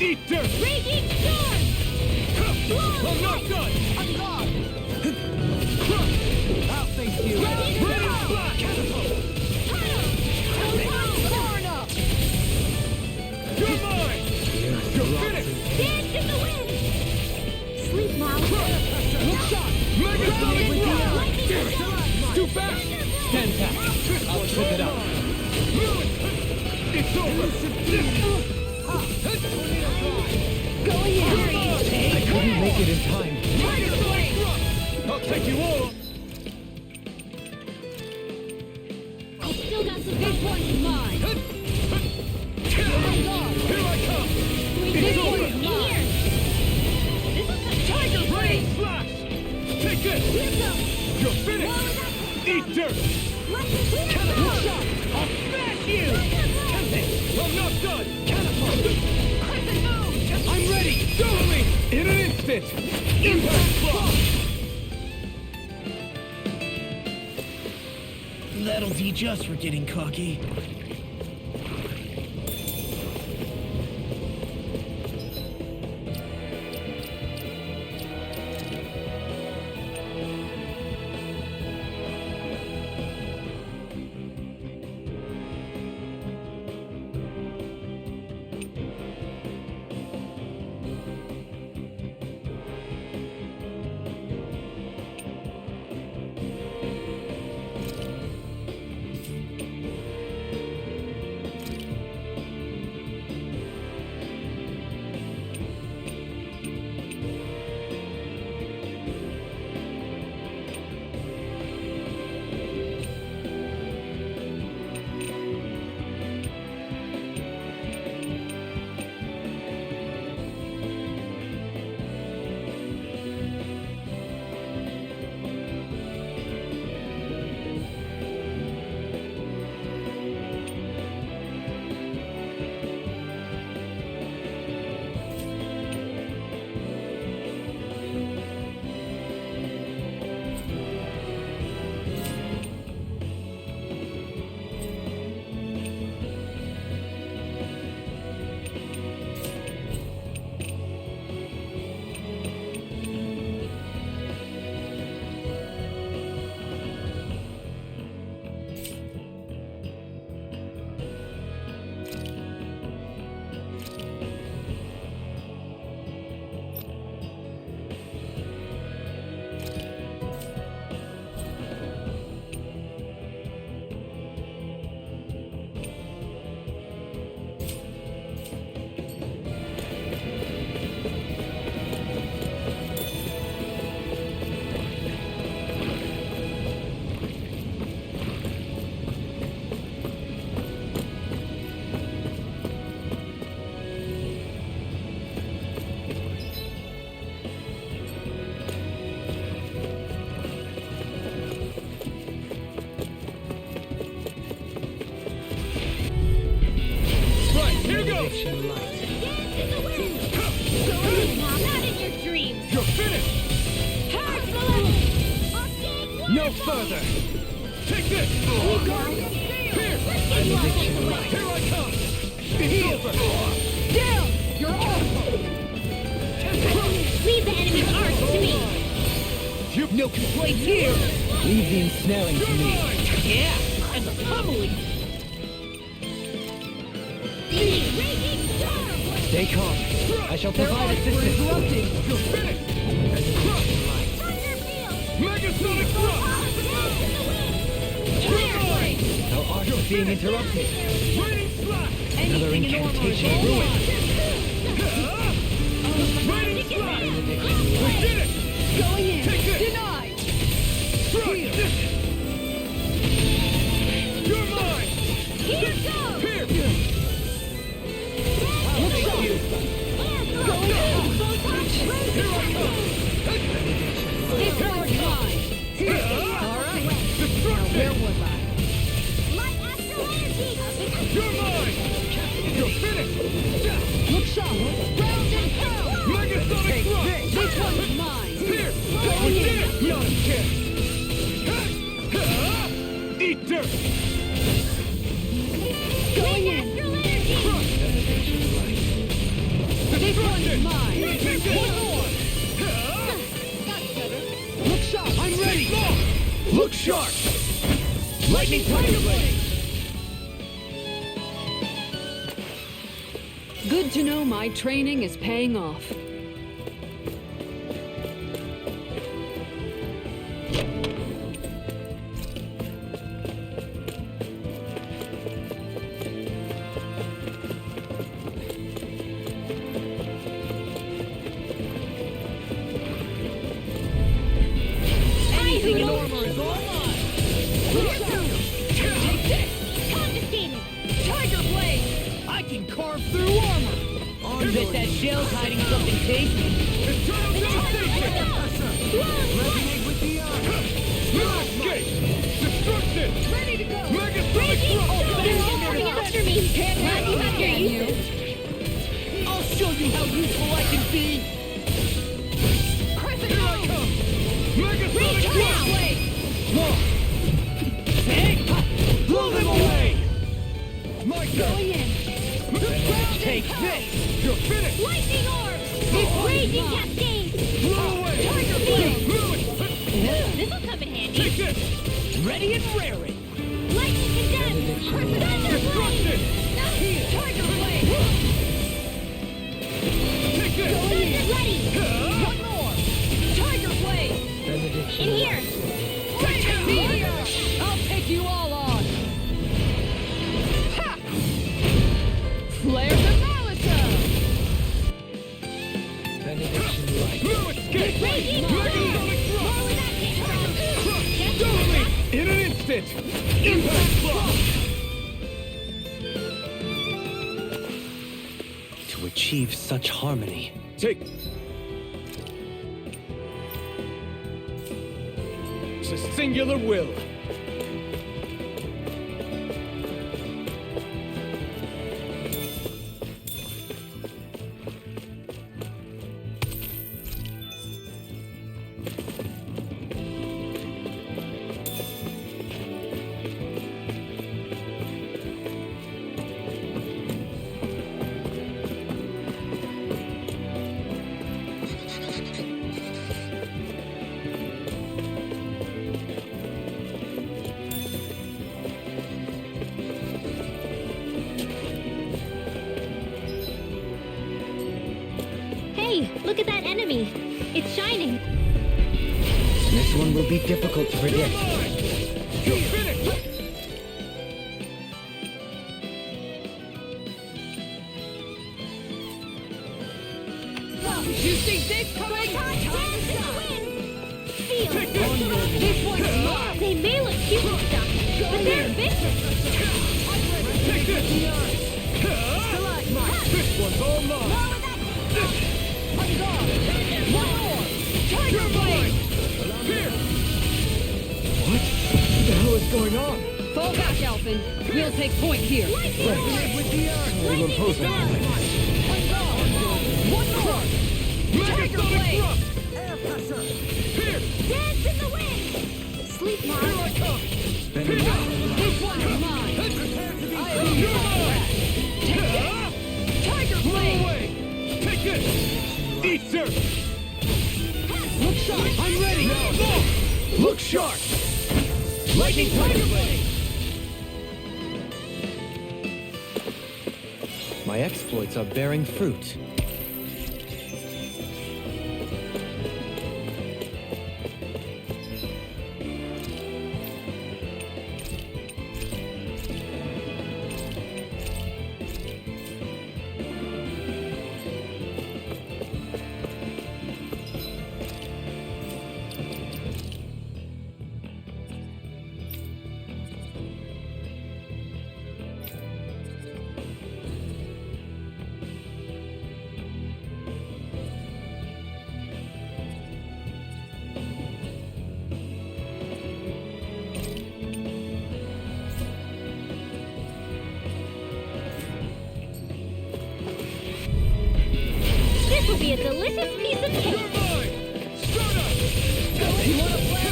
Eat dirt! Raging storm! I'm not done! I'm gone! I'll face you! Ready, flash! Far enough! You're mine! You're finished! Dance in the wind! Sleep now. Look shot! Megasonic thrust! Lightning Damn it! storm! Too fast! Stand back! I'll trip it up! It's over! Going in! I couldn't make it in time. Megasonic thrust! I'll take you all! I still got some big points mine. Here I come! This over. one's mine. This is a tiger Rain brain. flash! Take this! You're finished! Eat dirt! Look shot! I'll smash you! I'm not done! Crescent moon! I'm ready! Follow me! In an instant! Impact block! That'll teach us for getting cocky. Benediction light. Dance in the wind! Go in, not in your dreams! You're finished! Charge the left! I'll take No further! Take this! Here! Benediction light! Here I come! It's over! Down! You're off! Leave the enemy's arch to me! You No complaints here! Leave the ensnaring to me. Yeah, and the pummeling! Raging storm! Stay calm. I shall provide assistance. You're finished! Thunder field! Megasonic thrust! Dance in the wind! Our art is being interrupted. Raining slash! Another incantation ruined. Raining slash! We did it! Going in! Take this! Denied! Thrust! You're mine! Here goes! Here! Here I come! This one's mine! Alright! Destruction! Where was I? Light astral energy! You're mine! You're finished! Look sharp! Round and pound! Megasonic thrust! This one's mine! Here! Going We in! did it! Not a chance! Eat dirt! Going in! Astral energy! This one's mine! Take this! One more! Look sharp! I'm ready! Look sharp! Lightning Tiger Blade! Good to know my training is paying off. Anything in over! armor is all mine! Take this! Confiscated! Tiger blade! I can carve through armor! Bet that shell's hiding something tasty. Eternal devastation! Resonate with the no escape! Destruction! Ready to go! Megasonic thrust! coming after me! Can't Glad you handle have your it, can you? uses! I'll show you how useful I can be! Crescent Here I moon! come! Megasonic Reach thrust! out! Hey! Blow them away! My Going turn! in! Take this! You're finished! Lightning orb! This raging cascade! Blow away! Tiger blade! Move This'll come in it! handy! Take this! Ready and raring! Lightning condensed! Thunder blade! Destruction! Tiger blade! Take this! Thunder ready! One more! Tiger blade! In here! Meteor! I'll take you all on! Ha! Flare the Malisa! No escape! Raging Megasonic More thrust! where that came from! Double me! In an instant! Impact thrust! To achieve such harmony. Take. It's a singular will. Hey, look at that enemy! It's shining! This one will be difficult to predict. You're finished! You think this coming? Dance in the wind! Feel! Take this! This one's mine! They may look cute and stuff, but they're vicious! Take this! This one's all mine! On guard! One more! Tiger You're blade! mine! Here! What the hell is going on? Fall back, Alphen. We'll take point here. Resonate with the earth. Very imposing. One more. Tiger blade. Here. Dance in the wind! Sleep Here I now. come. This one is mine. I owe you one for that. Take it. Tiger Blow blade. away. Take this. Eat, sir. Look sharp. I'm ready. Now, look sharp. Lightning tiger blade. My exploits are bearing fruit. This will be a delicious piece of cake. You're mine. Start up. You want to play?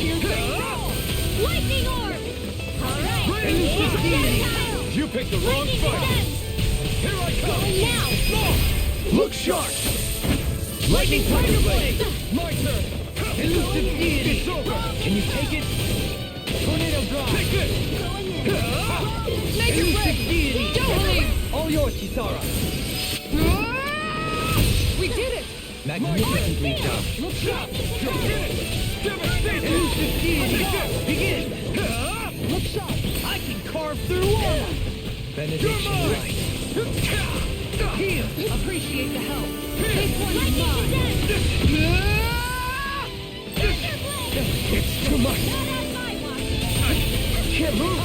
You're mine. Lightning orb! Alright, Elucidate. You picked the wrong fight. Here I come. now! Look sharp. Lightning tiger blade. My turn. Elusive deity. It's over. Can you take it? Tornado drive. Take this. Make it break! Don't leave! All yours, Kisara. We did it! Magnificently done. Look sharp! You're finished. Devastation. Elusive deity. Begin. Look sharp! I can carve through armor. Benediction You're mine. right. Heal! Appreciate the help. This one is Lightning mine! descent! It's too much. Not on my watch! Can't move.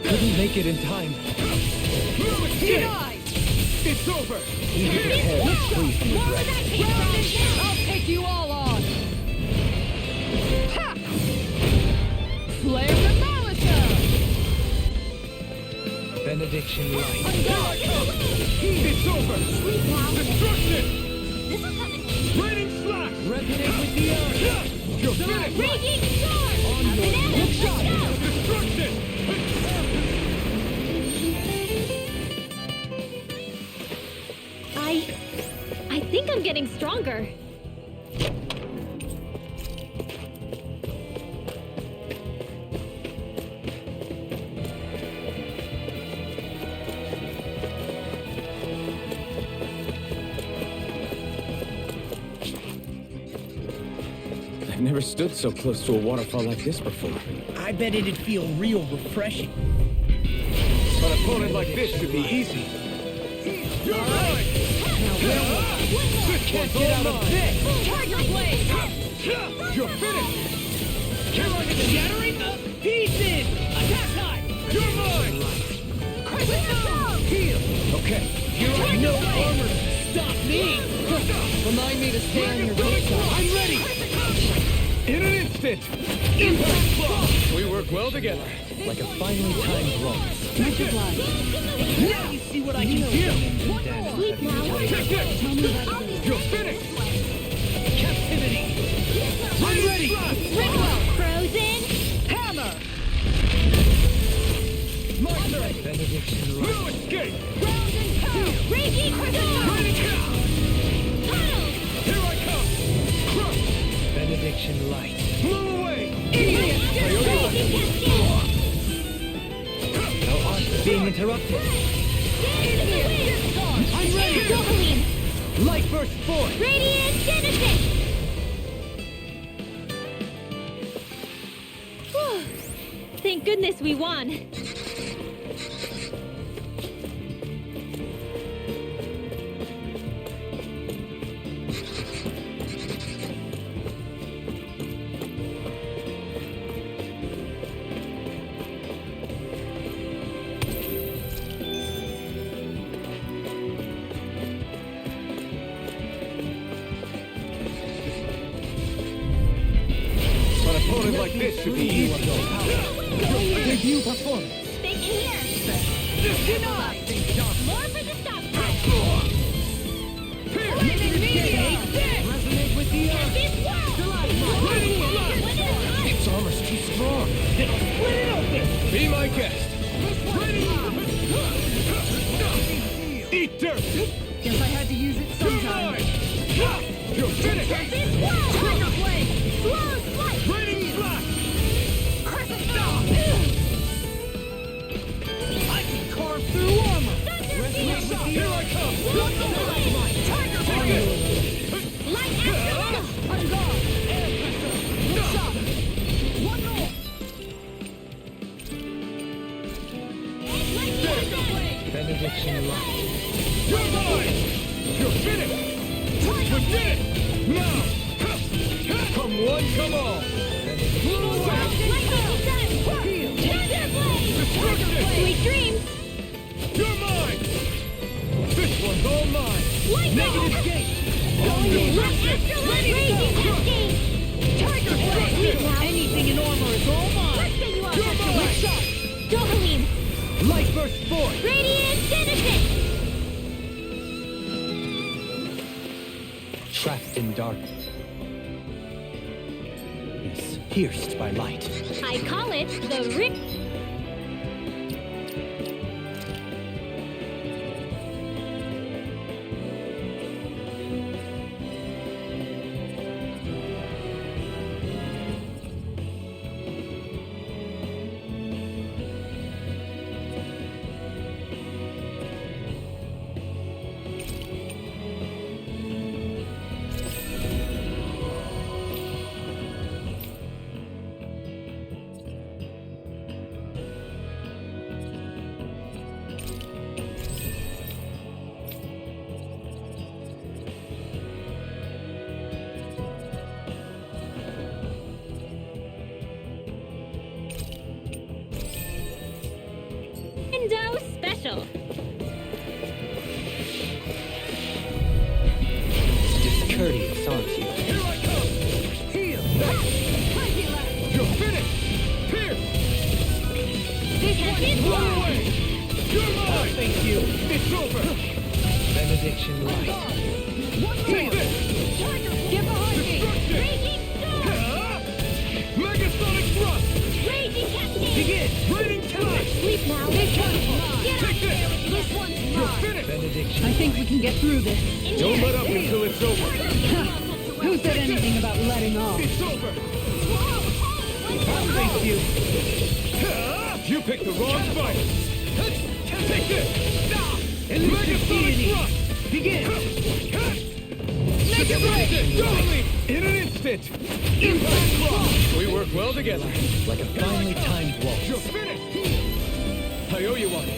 Couldn't make it in time. No escape. Denied! It's over. More of that cake now! I'll take you all on! Ha! Flare the Malisa! Benediction right. It's over. Sleep now! Destruction. This'll come in handy. Raining slash. Resonate with the earth. You're finished. Raging storm! Up and out! Let's go! Destruction. I think I'm getting stronger. I've never stood so close to a waterfall like this before. I bet it'd feel real refreshing. An opponent like this should be easy. You're mine. Can't get out of this. Tiger Blade! You're finished. You're like shattering the pieces! Attack time! You're mine. Heal! Okay. You're like no armor to stop me! Remind me to stay on your good side. I'm ready. In an instant. Impact blow. We work well together. Like a finely timed glance. Multiply. Now you see what I can do! Sleep now! Take this. Tell me about it. You're finished. Captivity! I'm ready. Frozen! Hammer! My turn. Benediction right. No escape. Raging storm! Tunnel! Here I come. Crush. Benediction light. Blow away. Raging cascade! No art being interrupted. I'm ready! Gasoline! Light burst forth. Radiant Genesis! Whew. Thank goodness we won. like this should be easy. Debut performance. Big here. Denied. More for the stop. Resonate with the earth. This world. Its armor's too strong. It'll split it open. Be my guest. Eat dirt. Guess I had to use it You're sometime. mine. You're finished. This world. Tiger blade. Slow slice. Raining slash. Perfect. I can carve through armor. Thunder field. Here I come. Tiger Take blade. this. Light after light. On guard. Shot. One more. Benediction light. You're mine. You're finished. We did it. Now. Come one, come all. Sweet dreams. You're mine. This one's all mine. Negative gate. Left after left. Raging cascade. Tiger blade. Anything in armor is all mine. Let's get you off You're after mine. one shot. Dohalim. Light burst forth. Radiant benefit. Trapped in darkness. Yes, pierced by light. I call it the rip. Window special. Discourteous, aren't you? Here I come. Heal. You're finished. Here. This Blow away. You're mine. Thank you. It's over. Benediction light. Take this. Get behind me. Destruction. Raging storm. Megasonic thrust. Raging cascade. Begin. Raining slash. Sleep now. This one's mine. Get Take out there this. with this one's You're mine. finished. Benediction. I think we can get through this. In Don't here. let up until it's over. Who said anything about letting off? It's over. Thank you. You picked the wrong fight. Take this. Megasonic thrust. Begin. Make it right. Totally. In an instant. Impact cross. We work well together. Like a finely timed waltz. You're finished. I owe you one.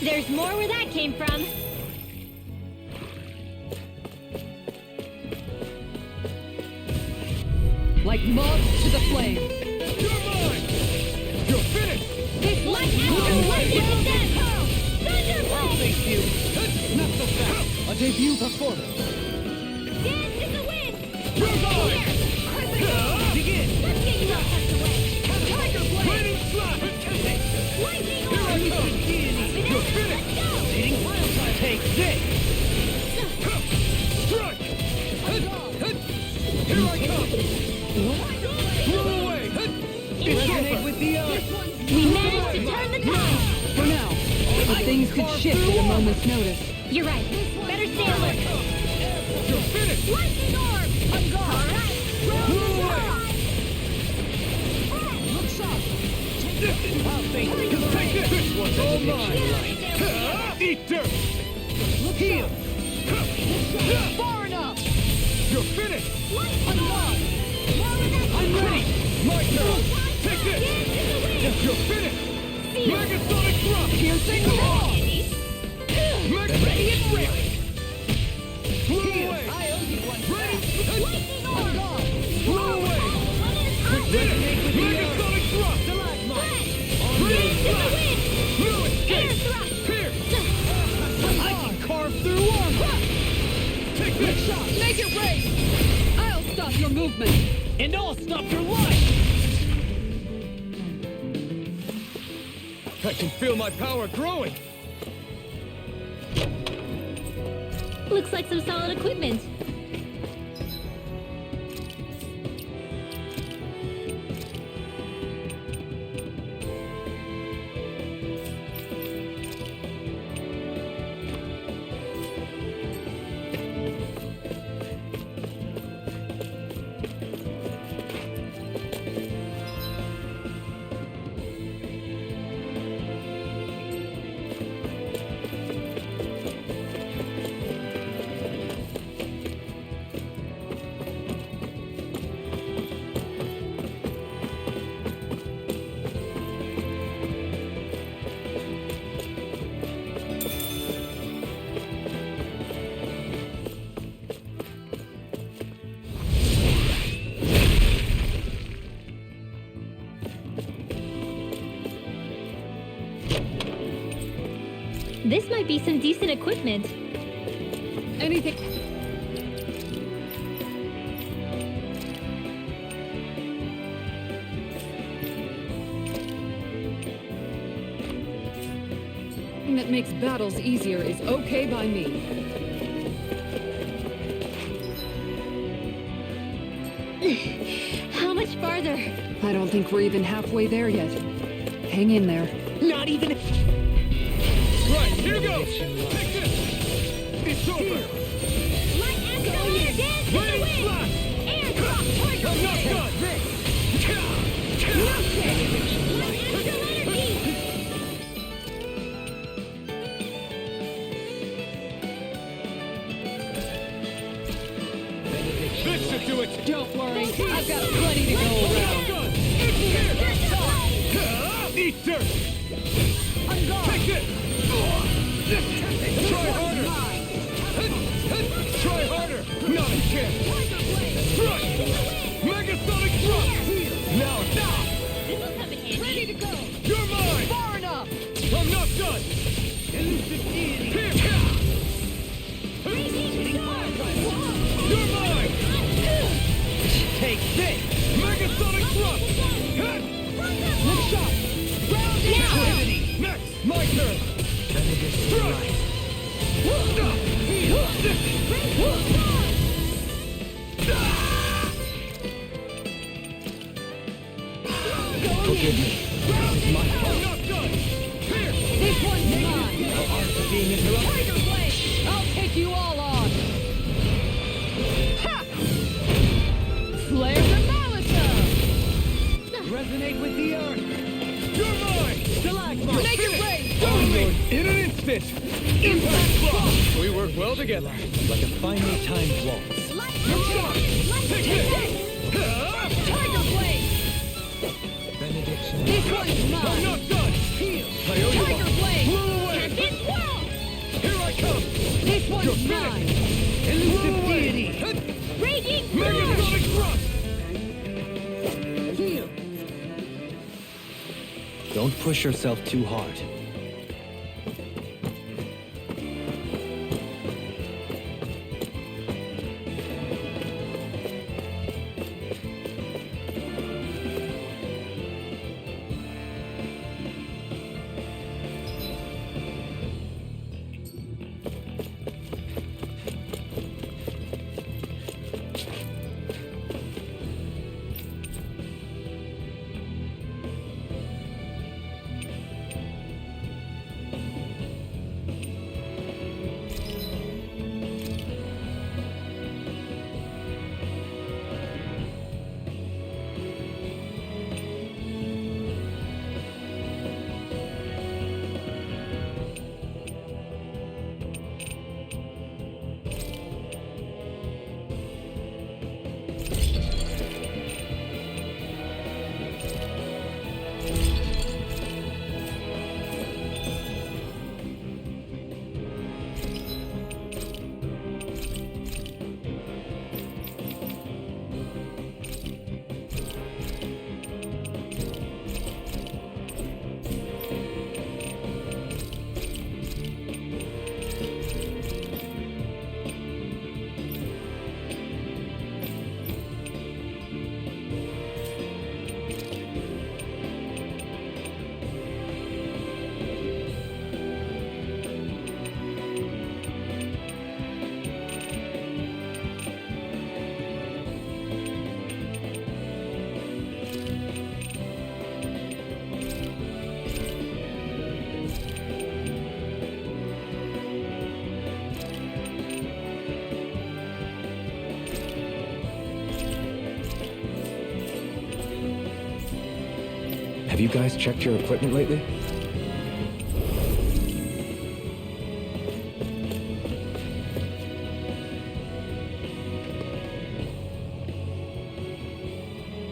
There's more where that came from. Like moths to the flame. You're mine. You're finished. This light after light with them. Thunderblade. Thank you. Not so fast. A debut performance. Dance in the wind. You're mine. Begin. Let's get you out of the way. Tiger blade. Raining slash. Lightning Here I orb. come. You're Let's finished. go. Take this. Strike. Here I come. Blow away. Resonate with the earth. We managed to turn the tide. For now. But things could shift at a moment's notice. You're right. Better stay alert. You're finished. Lightning orb. I'm gone. All right. Blow away. Look sharp. Thank you. Take this. This one's all mine. Eat dirt. Heal. Far enough! You're finished. I'm gone! I'm ready. My turn. Take this. You're finished. Megasonic thrust. Piercing the wall! Megasonic thrust. Blow away. I owe you one. Ready. I'm gone! Blow away. Finished. Megasonic thrust. Raining slash. No escape. Here. I can carve through armor! Take this. Make it rain! I'll stop your movement! And I'll stop your life! I can feel my power growing! Looks like some solid equipment. This might be some decent equipment. Anything... that makes battles easier is okay by me. How much farther? I don't think we're even halfway there yet. Hang in there. Not even... Right, here goes! Take this! It's over! Light escalator dance to the Rain wind! blast! Air drop target I'm not blade! done! Light escalator deep! This should do it! Don't worry, I've got plenty to go around. Gun! It's here! Eat dirt! Take it! Try harder! Try harder! Not a chance! Thrust! Megasonic thrust! Now stop! This'll come in handy. Ready to go! You're mine! Far enough! I'm not done! Elusive deity! Here! Raging storm! You're mine! Take this! Megasonic thrust! Look sharp! Round it out! Next! My turn! Thrust! Stop! Forgive me. I'm not done! Here! This one's mine! After being interrupted... Tiger Blade! I'll take you all on! Ha! Slayer the Malisa! Resonate with the earth! You're mine! Stalagmite! Make it rain! Dominate in an instant! Impact block! We work well together. Like a finely timed waltz. Light Take escalator! this! Tiger Blade! Benediction. This one's I'm mine! not done! I owe you Tiger one. Blade! Blow away! This world! Here I come! This You're one's finished! mine! Elusive deity! Raging storm! Megasonic thrust! Don't push yourself too hard. Have you guys checked your equipment lately?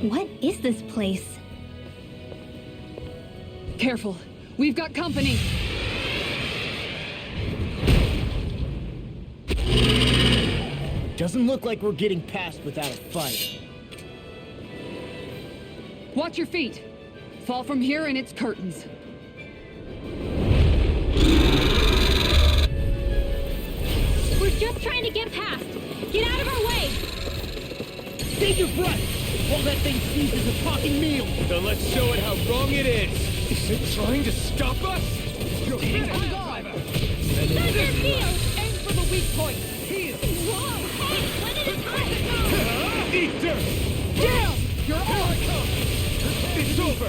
What is this place? Careful. We've got company. Doesn't look like we're getting past without a fight. Watch your feet. Fall from here and it's curtains. We're just trying to get past. Get out of our way! Save your breath! While that thing seizes a talking meal! Then let's show it how wrong it is. Is it trying to stop us? You're finished. Thunder field! Aim for the weak point. Whoa! Hey, one at a time! Eat dirt! Down! You're Here I on! come! It's over!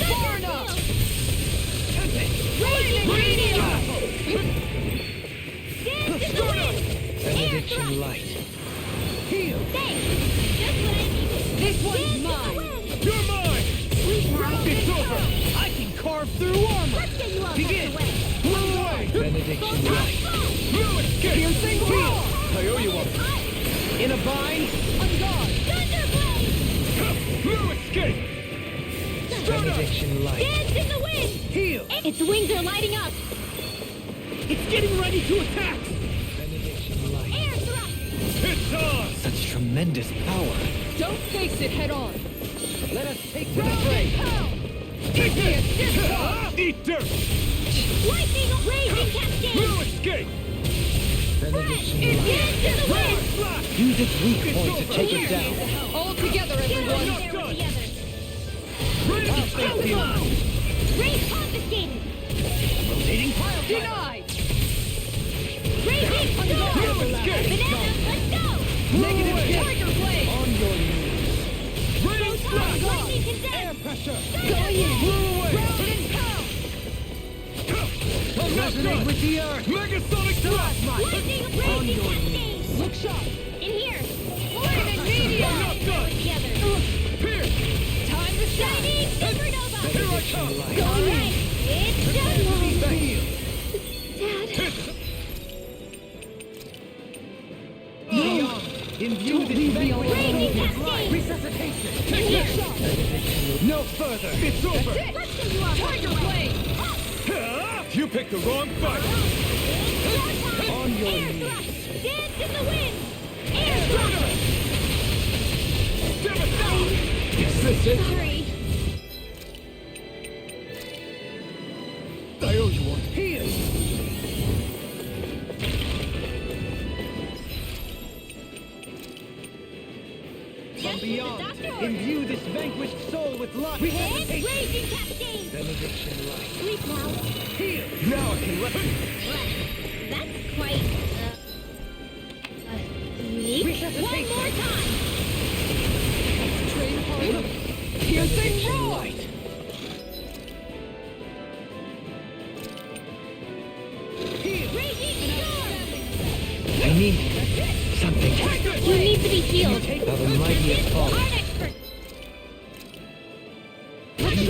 Far enough! Raging Radiant! Dance in the wind! Air thrust! light. Thanks! Just what I needed! This one's Dance in the mine! wind! You're mine! Sweet now! It's over! I can carve through armor! Let's get you all Begin. tucked away! Move away! Benediction light. No escape! Piercing roar! I owe you one. In a bind? On guard! Thunderblade! No escape! Stun us! Benediction light. Dance in the wind! Heal! Its wings are lighting up! It's getting ready to attack! Benediction light. Air thrust! It's on! Such tremendous power. Don't face it head on! Let us take to the fray! Take this! Eat dirt! Lightning raging cascade! No escape! Benediction light. Dance in the wind! Slash! Use its weak It's point to over. take it down. All together, Get everyone! over there with the others! Ready to Thank stop you. you! Raise confiscated! Rotating pile driver! Denied! Raging storm! No escape! Banana, let's go! Negative away. hit! Tiger blade! On your knees! Ready slash! Lightning condensed! Pressure! Going in! Move away! Round and pound! I'm not Resonate done! with the earth! Megasonic thrust! Lightning raging cascade! Look sharp! In here! Lightning meteor! I'm not done! With the others! Here! Time to shine! Shining supernova! Here I come! Alright, it's showtime! Dad, Beyond! Imbue this vanquish raging soul with cascade! life! Resuscitation! In here! No further! It's over! That's it! Let's get you all tucked Tiger away! blade! You picked the wrong fight! It's showtime! On your Air knees. thrust! Dance in the wind! Air thrust! Devastate! Is this it? Sorry. I owe you one. Heal! From Just beyond, what the doctor ordered. imbue this vanquished soul with life! And Resuscitation! raging cascade! Benediction light. Sleep now. Heal! Now I can let Well, that's quite, unique. One more time! Train hard! Piercing roar! Light. Raging storm! I need something. You need to be healed. Now the mighty has fallen. Art expert! Rotating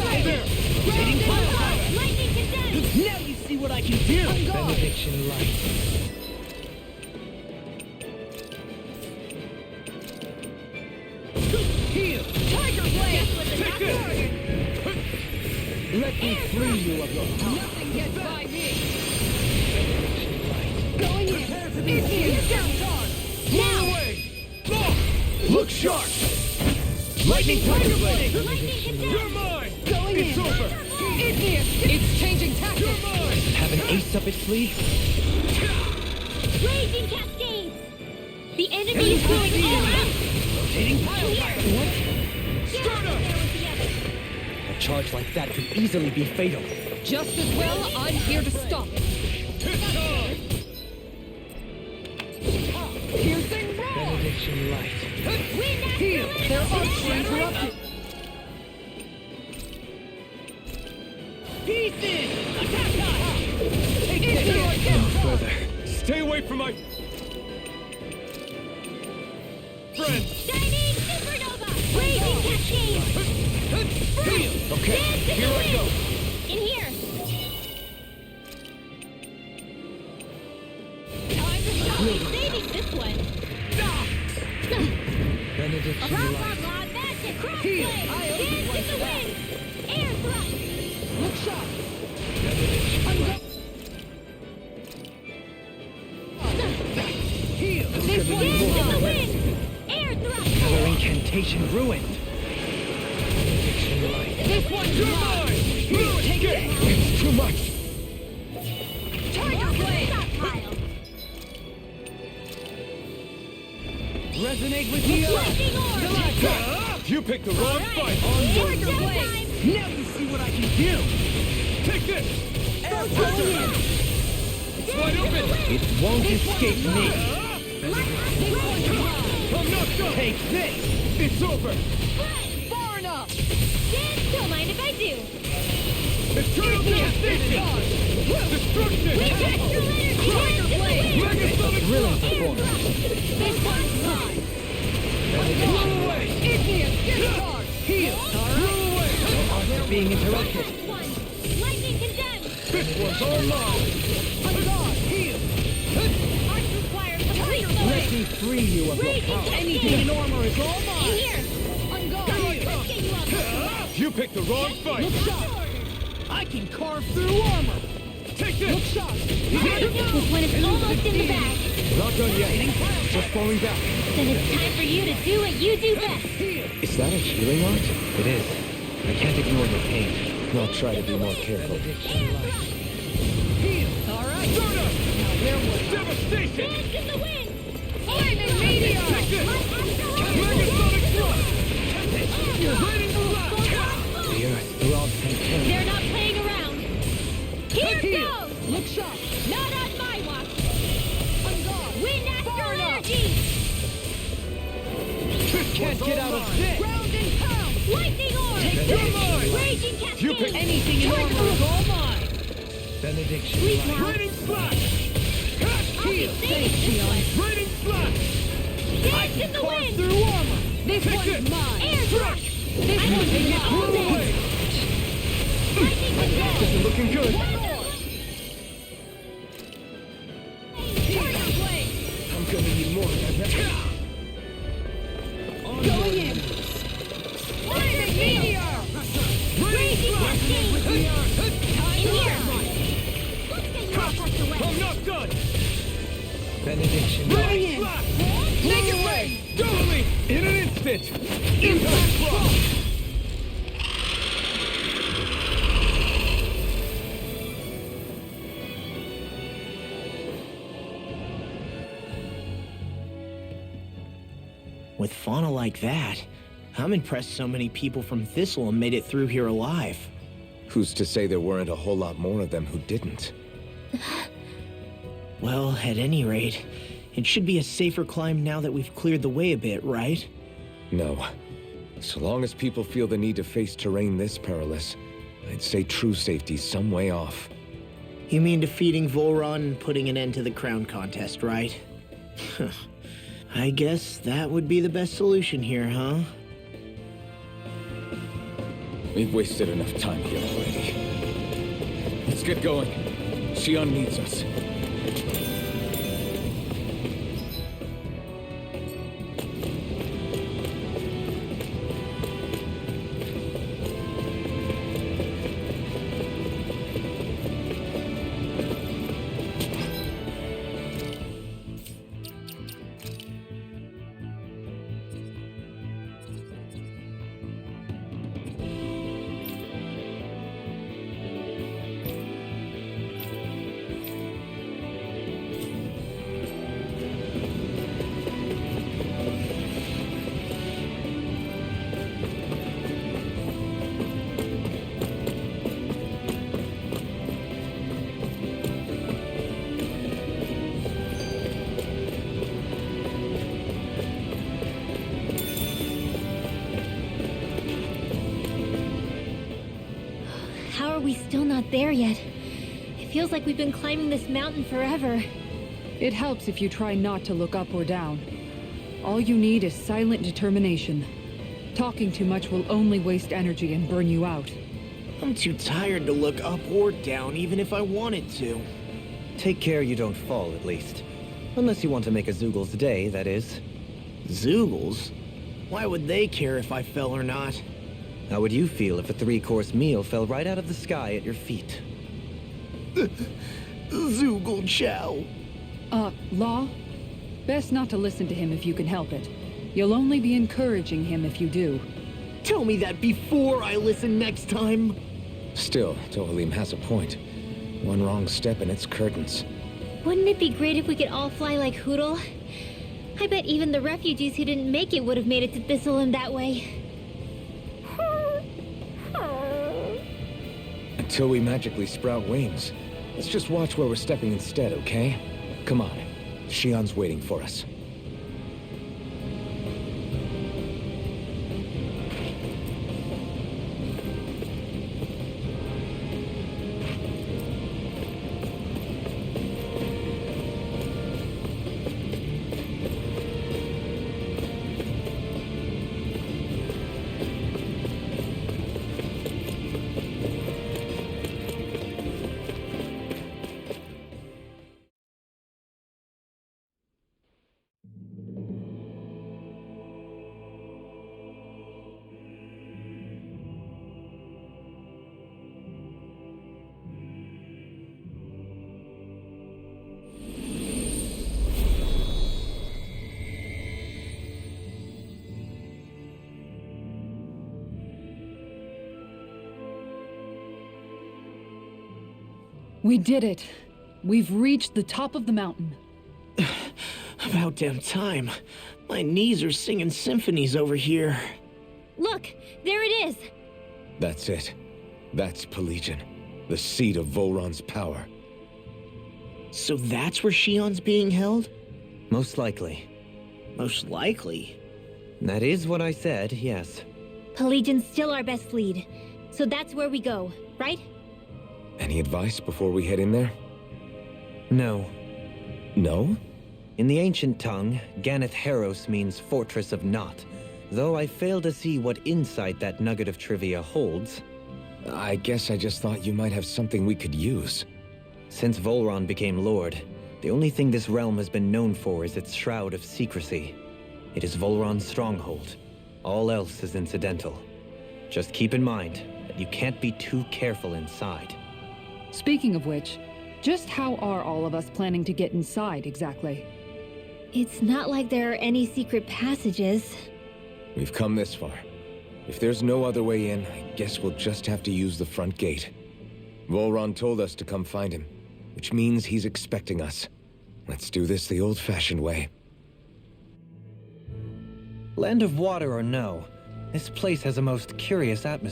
pile driver! Lightning condensed! Now you see what I can do! Benediction light. Heal! Tiger blade! Just what the doctor ordered. Let me free you of your power! Nothing gets by me! Benediction light. Going in! It's down guard! Now! away! Look sharp! Lightning tiger blade! Lightning condensed! You're mine! Going It's in! over! Igneous! It's changing You're tactics! mine! Have an ace up its sleeve? Raging cascade! The enemy is going all out! Rotating pile Here! driver! Get Stun out us! there with the others! A charge like that could easily be fatal. Just as well, I'm here to stop it! It's on! Piercing roar! Benediction light. Wind Here! Their arms accelerator! interrupted! Pieces! Attack us! Take Igneous! this! Get No hard! further. Stay away from my... friend! Shining supernova! Raging cascade! Okay, here I go. In here. Time to stop. Saving this one. Benediction light. Magic crossplay. Dance in the wind. Air thrust. Look sharp! Dance in the wind. Air thrust. Our incantation ruined. This one's mine! Take it! It's too much. Tiger blade. Resonate with you! Lightning orb. You picked the wrong fight. Tiger blade. Now you see what I can do! Take this. It's wide Dance in the open. wind. It won't escape me. I'm not done. Take this! It's over. Far enough! Dance, don't mind if I do. Eternal devastation. Destruction. We extra energy. Dance in the wind. Megasonic Thrilling thrust. performance. This one's mine. Blow away. Igneous discharge! Heal! Blow away. They're being interrupted. Last one. Lightning condemned. This one's all mine. On guard! Heal! Arts require complete Let storage. me free you of your Raging power. Anything in armor is all In mine! here. On guard! Let's get you up. You picked the wrong fight. Look sharp! I can carve through armor! Take Look this. sharp! This one is almost in the bag. Not done yet. Just falling back. Then it's time for you to do what you do best. Is that a healing art? It is. I can't ignore your pain. I'll try to be more careful. Heal! Alright! Now where was I? Devastation. Dance in the wind. Flaming meteor! Take this. Megasonic thrust. Raining blast. The earth throbs contempt. They're not playing around. Here Heal! goes. Look sharp! Not on my watch. On guard! Wind astral energy. Can't get out of this. Ground and pound! Lightning orb. You're mine. Raging You pick cascade. Anything in armor is all mine! Benediction Sweet light. now. Raining splash. Heal! Thanks, Shion. Raining splash. Dance in the Carve wind. through armor! This Take one's this. mine! Air thrust. This I one's don't mine! all Blow day. away. Lightning condemned. This is looking good. Tiger blade. I'm gonna need more than that. Going in! Flaming meteor. Raging cascade. In here. Let's get you all tucked away. I'm not done. Benediction Going light. in! Splash. Make it rain! Totally. In an instant. Impact block. With fauna like that, I'm impressed so many people from Thistle made it through here alive. Who's to say there weren't a whole lot more of them who didn't? Well, at any rate, it should be a safer climb now that we've cleared the way a bit, right? No. So long as people feel the need to face terrain this perilous, I'd say true safety's some way off. You mean defeating Volron and putting an end to the crown contest, right? I guess that would be the best solution here, huh? We've wasted enough time here already. Let's get going. Shion needs us. How are we still not there yet? It feels like we've been climbing this mountain forever. It helps if you try not to look up or down. All you need is silent determination. Talking too much will only waste energy and burn you out. I'm too tired to look up or down, even if I wanted to. Take care you don't fall, at least. Unless you want to make a Zoogel's day, that is. Zoogles? Why would they care if I fell or not? How would you feel if a 3-course meal fell right out of the sky at your feet? Zoogle chow. Law? Best not to listen to him if you can help it. You'll only be encouraging him if you do. Tell me that before I listen next time. Still, Tohalim has a point. One wrong step and it's curtains. Wouldn't it be great if we could all fly like Hootle? I bet even the refugees who didn't make it would have made it to Thistleland that way. Until we magically sprout wings, let's just watch where we're stepping instead, okay? Come on. Shion's waiting for us. We did it. We've reached the top of the mountain. About damn time. My knees are singing symphonies over here. Look, there it is! That's it. That's Pelegion, the seat of Volron's power. So that's where Shion's being held? Most likely. Most likely. That is what I said, yes. Pelagian's still our best lead. So that's where we go, right? Any advice before we head in there? No. No? In the ancient tongue, Ganeth Heros means Fortress of Naught, though I fail to see what insight that nugget of trivia holds. I guess I just thought you might have something we could use. Since Volron became Lord, the only thing this realm has been known for is its shroud of secrecy. It is Volron's stronghold. All else is incidental. Just keep in mind that you can't be too careful inside. Speaking of which, just how are all of us planning to get inside exactly? It's not like there are any secret passages. We've come this far. If there's no other way in, I guess we'll just have to use the front gate. Volron told us to come find him, which means he's expecting us. Let's do this the old-fashioned way. Land of water or no, this place has a most curious atmosphere.